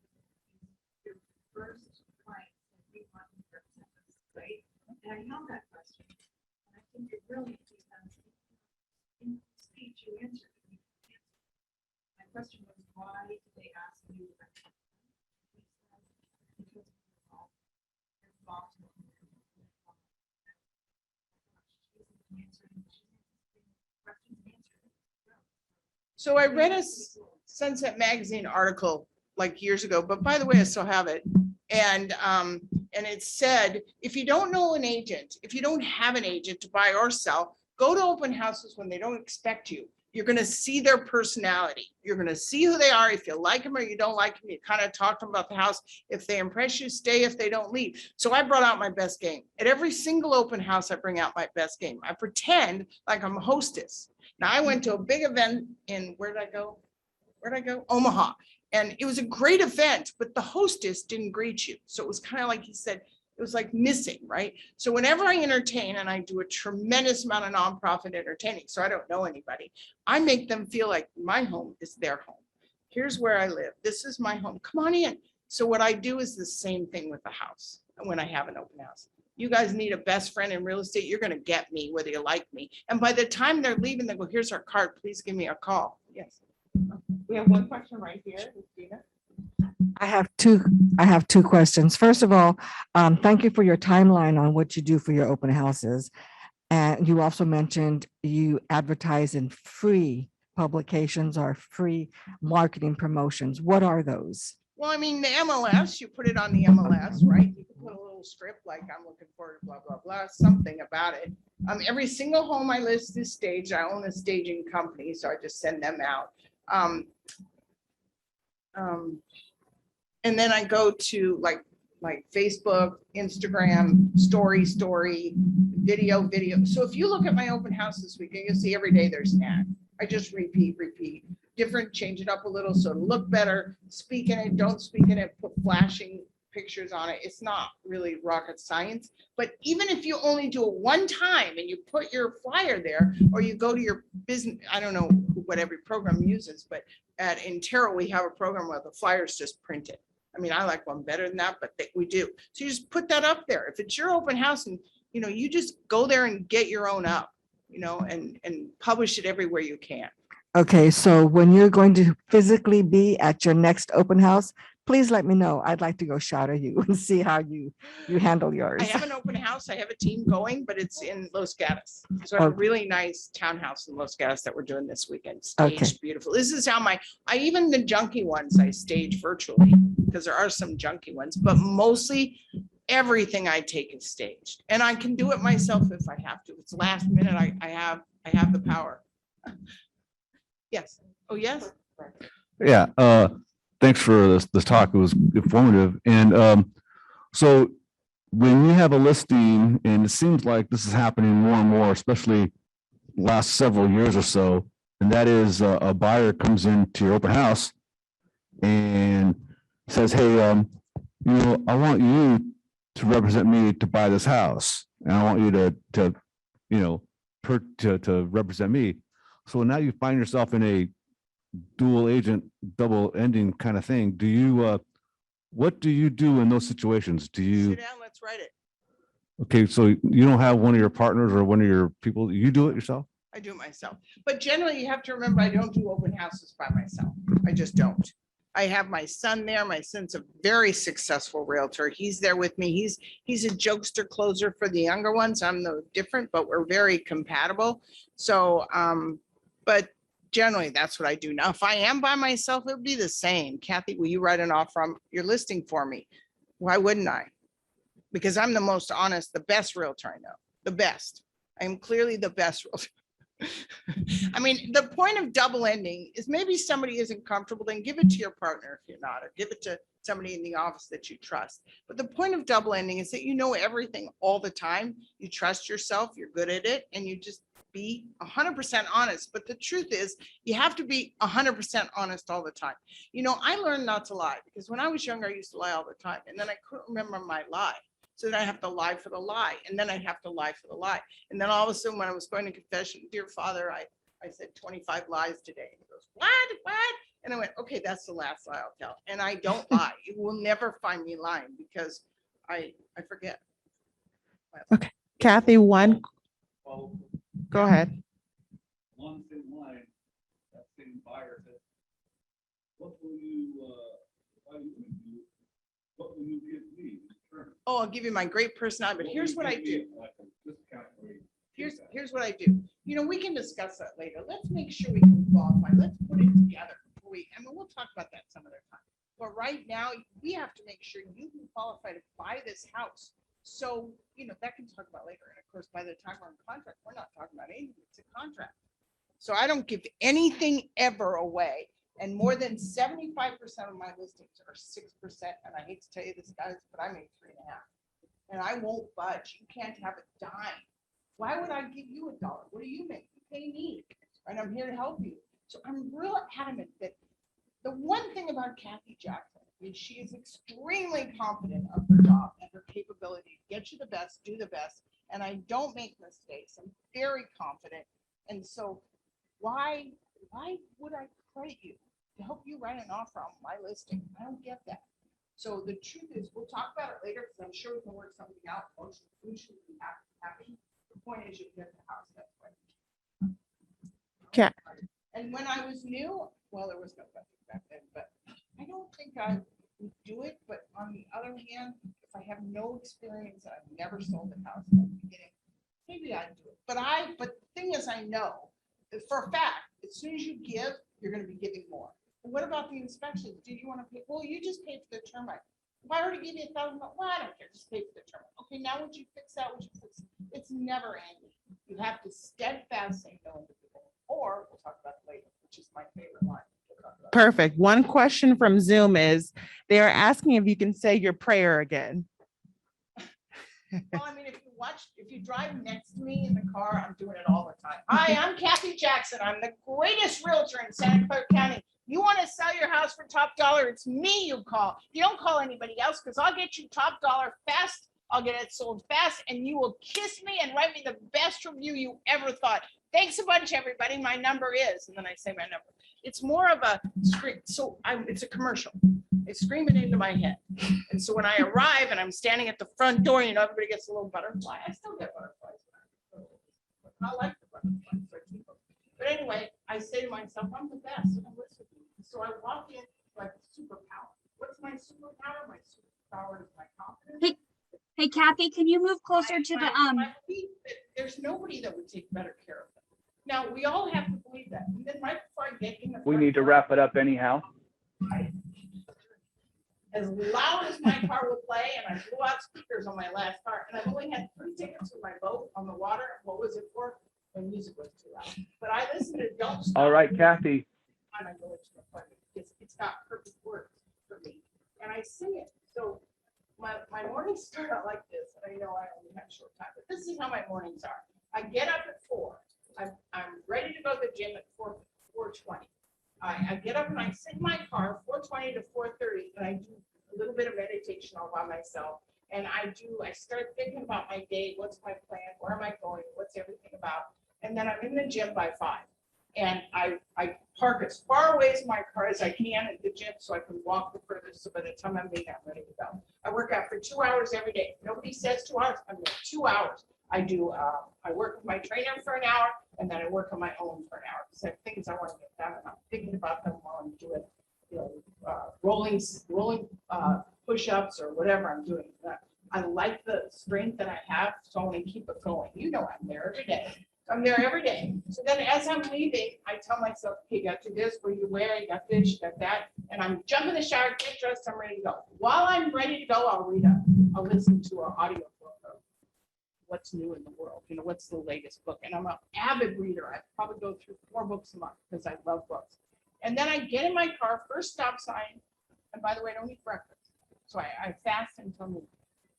Speaker 9: your first client that you want to represent us, right? And I know that question. And I think you're brilliant because in speech you answered. My question was, why did they ask you you the right one. Because involved
Speaker 8: So I read a Sunset Magazine article like years ago, but by the way, I still have it. And it said, if you don't know an agent, if you don't have an agent to buy or sell, go to open houses when they don't expect you. You're going to see their personality. You're going to see who they are. If you like them or you don't like them, you kind of talk to them about the house. If they impress you, stay. If they don't, leave. So I brought out my best game. At every single open house, I bring out my best game. I pretend like I'm a hostess. Now, I went to a big event in, where did I go? Omaha. And it was a great event, but the hostess didn't greet you. So it was kind of like he said, it was like missing, right? So whenever I entertain, and I do a tremendous amount of nonprofit entertaining, so I don't know anybody, I make them feel like my home is their home. Here's where I live. This is my home. Come on in. So what I do is the same thing with the house when I have an open house. You guys need a best friend in real estate. You're going to get me whether you like me. And by the time they're leaving, they go, here's our card. Please give me a call. Yes.
Speaker 5: We have one question right here, Christina.
Speaker 10: I have two questions. First of all, thank you for your timeline on what you do for your open houses. And you also mentioned you advertise in free publications or free marketing promotions. What are those?
Speaker 8: Well, I mean, the MLS, you put it on the MLS, right? You can put a little script like I'm looking forward to blah, blah, blah, something about it. Every single home I list is staged. I own a staging company, so I just send them out. And then I go to like Facebook, Instagram, story, video. So if you look at my open house this weekend, you'll see every day there's an ad. I just repeat, different, change it up a little so it'll look better, speak in it, don't speak in it, put flashing pictures on it. It's not really rocket science, but even if you only do it one time and you put your flyer there, or you go to your business, I don't know what every program uses, but at Intero, we have a program where the flyers just print it. I mean, I like one better than that, but we do. So you just put that up there. If it's your open house and, you just go there and get your own up, and publish it everywhere you can.
Speaker 10: Okay, so when you're going to physically be at your next open house, please let me know. I'd like to go shadow you and see how you handle yours.
Speaker 8: I have an open house. I have a team going, but it's in Los Gatos. So I have a really nice townhouse in Los Gatos that we're doing this weekend. Staged beautiful. This is how even the junky ones I stage virtually, because there are some junky ones, but mostly everything I take is staged. And I can do it myself if I have to. It's last minute. I have the power. Yes. Oh, yes.
Speaker 11: Yeah. Thanks for this talk. It was informative. And so when you have a listing, and it seems like this is happening more and more, especially last several years or so, and that is a buyer comes into your open house and says, hey, I want you to represent me to buy this house. And I want you to represent me. So now you find yourself in a dual agent, double ending kind of thing. Do you, what do you do in those situations? Do you?
Speaker 8: Sit down, let's write it.
Speaker 11: Okay, so you don't have one of your partners or one of your people, you do it yourself?
Speaker 8: I do it myself. But generally you have to remember, I don't do open houses by myself. I just don't. I have my son there. My son's a very successful realtor. He's there with me. He's a jokester closer for the younger ones. I'm the different, but we're very compatible. So, but generally that's what I do. Now, if I am by myself, it would be the same. Cathy, will you write an offer on your listing for me? Why wouldn't I? Because I'm the most honest, the best realtor I know, the best. I am clearly the best realtor. I mean, the point of double ending is maybe somebody isn't comfortable, then give it to your partner if you're not, or give it to somebody in the office that you trust. But the point of double ending is that you know everything all the time. You trust yourself, you're good at it, and you just be 100% honest. But the truth is, you have to be 100% honest all the time. I learned not to lie, because when I was younger, I used to lie all the time, and then I couldn't remember my lie. So then I have to lie for the lie, and then I have to lie for the lie. And then all of a sudden, when I was going to confession, dear Father, I said 25 lies today. And he goes, what? And I went, okay, that's the last lie I'll tell. And I don't lie. You will never find me lying, because I forget.
Speaker 5: Okay, Cathy, go ahead.
Speaker 12: One thin line, that same buyer said, what will you
Speaker 8: Oh, I'll give you my great personality, but here's what I do. Here's what I do. You know, we can discuss that later. Let's make sure we can qualify. Let's put it together. We'll talk about that some other time. But right now, we have to make sure you can qualify to buy this house. So, you know, that can talk about later. And of course, by the time we're in contract, we're not talking about anything. It's a contract. So I don't give anything ever away. And more than 75% of my listings are 6%. And I hate to tell you this, guys, but I make 3.5. And I won't budge. You can't have a dime. Why would I give you $1? What do you make? You pay me. And I'm here to help you. So I'm real adamant that the one thing about Cathy Jackson is she is extremely confident of her job and her capability to get you the best, do the best. And I don't make mistakes. I'm very confident. And so why would I credit you to help you write an offer on my listing? I don't get that. So the truth is, we'll talk about it later because I'm sure we can work something out. We should be happy. The point is, you get the house. That's right.
Speaker 5: Okay.
Speaker 8: And when I was new, well, there was no budget back then, but I don't think I would do it. But on the other hand, if I have no experience, I've never sold a house at the beginning, maybe I'd do it. But the thing is, I know that for a fact, as soon as you give, you're going to be giving more. And what about the inspections? Do you want to pay? Well, you just paid for the termite. If I already give you $1,000, well, I don't care. Just pay for the termite. Okay, now would you fix that? Would you fix it? It's never ending. You have to steadfast say no to people, or we'll talk about it later, which is my favorite line.
Speaker 5: Perfect. One question from Zoom is they are asking if you can say your prayer again.
Speaker 8: Well, I mean, if you drive next to me in the car, I'm doing it all the time. Hi, I'm Cathy Jackson. I'm the greatest realtor in Santa Clara County. You want to sell your house for top dollar? It's me you call. You don't call anybody else because I'll get you top dollar fast. I'll get it sold fast and you will kiss me and write me the best review you ever thought. Thanks a bunch, everybody. My number is, and then I say my number. It's more of a script. So it's a commercial. They scream it into my head. And so when I arrive and I'm standing at the front door, you know, everybody gets a little butterfly. I still get butterflies. I like the butterflies. So I keep them. But anyway, I say to myself, I'm the best. And I'm listening. So I walk in like superpower. What's my superpower? My superpower is my confidence.
Speaker 7: Hey, Cathy, can you move closer to the
Speaker 8: I believe that there's nobody that would take better care of them. Now, we all have to believe that. And then right before I get in the
Speaker 2: We need to wrap it up anyhow.
Speaker 8: As loud as my car would play, and I blew out speakers on my last car, and I only had 3 tickets with my boat on the water. What was it for? The music was too loud. But I listened to Don't Stop.
Speaker 2: All right, Cathy.
Speaker 8: And I go into the appointment because it's got perfect words for me, and I sing it. So my mornings start out like this, and I know I only have a short time, but this is how my mornings are. I get up at 4. I'm ready to go to the gym at 4:20. I get up and I sit in my car 4:20 to 4:30, and I do a little bit of meditation all by myself. And I start thinking about my day. What's my plan? Where am I going? What's everything about? And then I'm in the gym by 5. And I park as far away as my car as I can at the gym so I can walk the furthest. So by the time I'm ready to go. I work out for 2 hours every day. Nobody says 2 hours. I'm doing 2 hours. I work with my trainer for an hour, and then I work on my own for an hour because I have things I want to get done, and I'm thinking about them while I'm doing, rolling push-ups or whatever I'm doing. I like the strength that I have, so I want to keep it going. You know, I'm there every day. I'm there every day. So then as I'm leaving, I tell myself, okay, you got to do this, what do you wear? You got this, you got that. And I'm jumping in the shower, get dressed, I'm ready to go. While I'm ready to go, I'll listen to an audio book of what's new in the world. You know, what's the latest book? And I'm an avid reader. I probably go through 4 books a month because I love books. And then I get in my car, first stop sign. And by the way, I don't eat breakfast. So I fast until noon.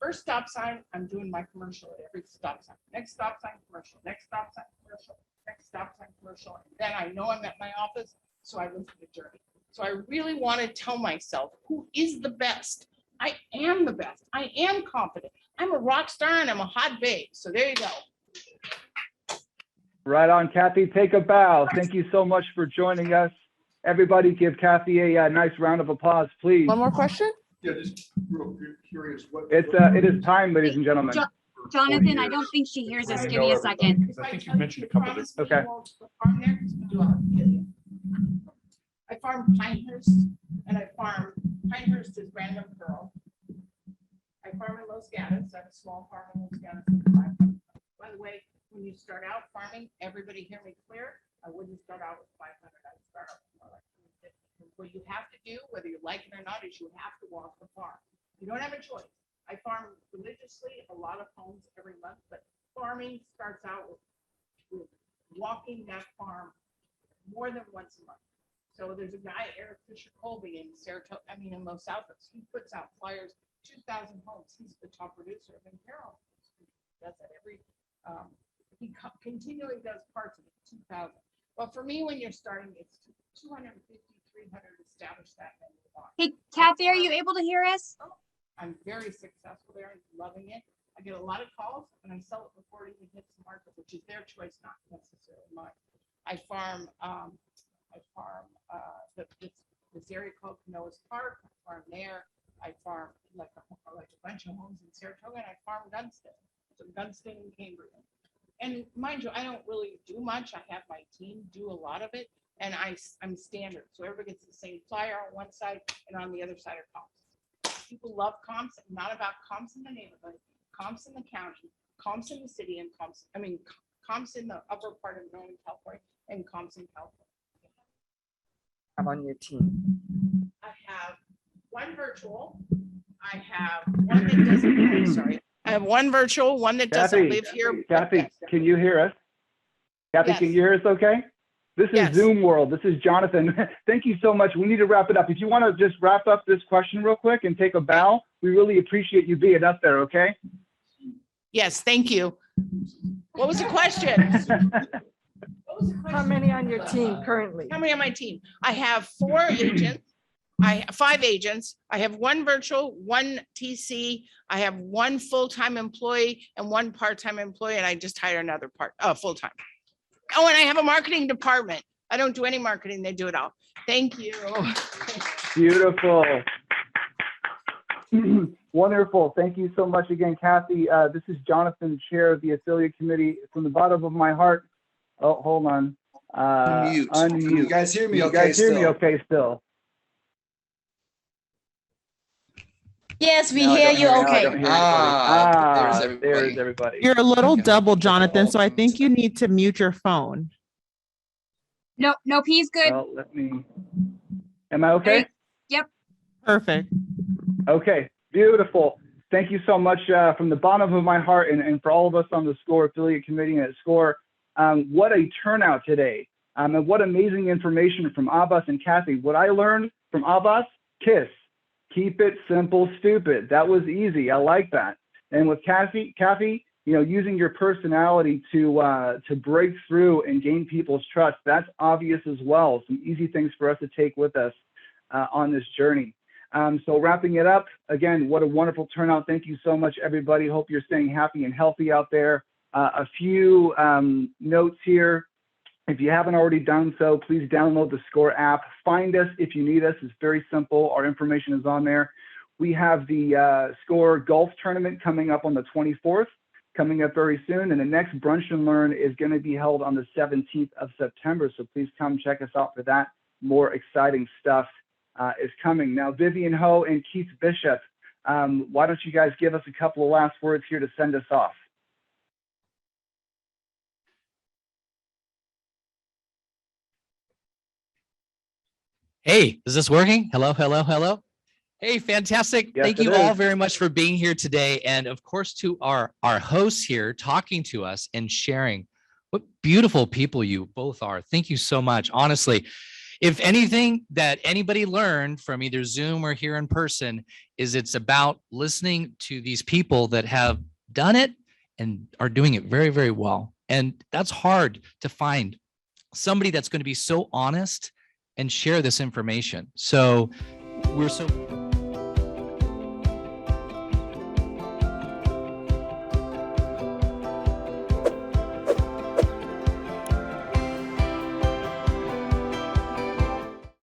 Speaker 8: First stop sign, I'm doing my commercial at every stop sign. Next stop sign, commercial. Next stop sign, commercial. Next stop sign, commercial. And then I know I'm at my office, so I listen to Journey. So I really want to tell myself who is the best. I am the best. I am confident. I'm a rock star and I'm a hot babe. So there you go.
Speaker 2: Right on, Cathy. Take a bow. Thank you so much for joining us. Everybody give Cathy a nice round of applause, please.
Speaker 5: One more question?
Speaker 6: Yeah, just real curious.
Speaker 2: It is time, ladies and gentlemen.
Speaker 7: Jonathan, I don't think she hears us. Give me a second.
Speaker 6: Because I think you mentioned a couple of different.
Speaker 2: Okay.
Speaker 8: I farm Pinehurst and I farm Pinehurst is Random Pearl. I farm in Los Gatos. I have a small farm in Los Gatos. By the way, when you start out farming, everybody hear me clear? I wouldn't start out with 500. I'd start out with more like 350. What you have to do, whether you like it or not, is you have to walk the farm. You don't have a choice. I farm religiously, a lot of homes every month, but farming starts out with walking that farm more than once a month. So there's a guy, Eric Fisher Colby in Saratoga, in Los Altos. He puts out flyers, 2,000 homes. He's the top producer of Imperial. He does that he continually does parts of it, 2,000. But for me, when you're starting, it's 250, 300 establish that. And move on.
Speaker 7: Hey, Kathy, are you able to hear us?
Speaker 8: I'm very successful there and loving it. I get a lot of calls and I sell it before it even hits the market, which is their choice, not necessarily mine. I farm this area called Canoas Park. I farm there. I farm like a bunch of homes in Saratoga, and I farm Gunston. So Gunston and Cambrian. And mind you, I don't really do much. I have my team do a lot of it, and I'm standard. So everybody gets the same flyer on one side, and on the other side are comps. People love comps, not about comps in the neighborhood, comps in the county, comps in the city, and comps in the upper part of Northern California and comps in California.
Speaker 10: On your team?
Speaker 8: I have one virtual. I have one that doesn't. Sorry, I have one virtual, one that doesn't
Speaker 2: Kathy,
Speaker 8: live here.
Speaker 2: Kathy, can you hear us? Kathy,
Speaker 8: Yes.
Speaker 2: can you hear us okay? This is
Speaker 8: Yes.
Speaker 2: Zoom World. This is Jonathan. Thank you so much. We need to wrap it up. If you want to just wrap up this question real quick and take a bow, we really appreciate you being up there, okay?
Speaker 8: Yes, thank you. What was the question? What was the question?
Speaker 10: How many on your team currently?
Speaker 8: How many on my team? I have 4 agents. I have 5 agents. I have 1 virtual, 1 TC. I have 1 full-time employee and 1 part-time employee, and I just hired another full-time. Oh, and I have a marketing department. I don't do any marketing. They do it all. Thank you.
Speaker 2: Beautiful. Wonderful. Thank you so much again, Kathy. This is Jonathan, chair of the affiliate committee. From the bottom of my heart. Oh, hold on.
Speaker 12: Unmute. Can you guys hear me
Speaker 2: You
Speaker 12: okay
Speaker 2: guys hear me
Speaker 12: still?
Speaker 2: okay still?
Speaker 3: Yes, we
Speaker 2: No, I
Speaker 3: hear
Speaker 2: don't
Speaker 3: you
Speaker 2: hear- no, I
Speaker 3: okay.
Speaker 2: don't hear
Speaker 12: There's
Speaker 2: anybody.
Speaker 12: everybody.
Speaker 2: There's everybody.
Speaker 5: You're a little
Speaker 12: Okay.
Speaker 5: double, Jonathan, so I think you need to mute your phone.
Speaker 7: No, he's good.
Speaker 2: Well, am I okay?
Speaker 7: Yep.
Speaker 5: Perfect.
Speaker 2: Okay, beautiful. Thank you so much from the bottom of my heart and for all of us on the SCORE affiliate committee and at SCORE. What a turnout today. And what amazing information from Abbas and Cathy. What I learned from Abbas, KISS. Keep it simple, stupid. That was easy. I like that. And with Cathy, using your personality to break through and gain people's trust, that's obvious as well. Some easy things for us to take with us on this journey. So wrapping it up, again, what a wonderful turnout. Thank you so much, everybody. Hope you're staying happy and healthy out there. A few notes here. If you haven't already done so, please download the SCORE app. Find us if you need us. It's very simple. Our information is on there. We have the SCORE Golf Tournament coming up on the 24th, coming up very soon. And the next Brunch and Learn is going to be held on the 17th of September. So please come check us out for that. More exciting stuff is coming. Now, Vivian Ho and Keith Bishop, why don't you guys give us a couple of last words here to send us off?
Speaker 1: Hey, is this working? Hello, hello, hello. Hey, fantastic.
Speaker 2: Yes,
Speaker 1: Thank
Speaker 2: it
Speaker 1: you all
Speaker 2: is.
Speaker 1: very much for being here today. And of course, to our hosts here talking to us and sharing what beautiful people you both are. Thank you so much. Honestly, if anything that anybody learned from either Zoom or here in person is it's about listening to these people that have done it and are doing it very, very well. And that's hard to find somebody that's going to be so honest and share this information. So we're so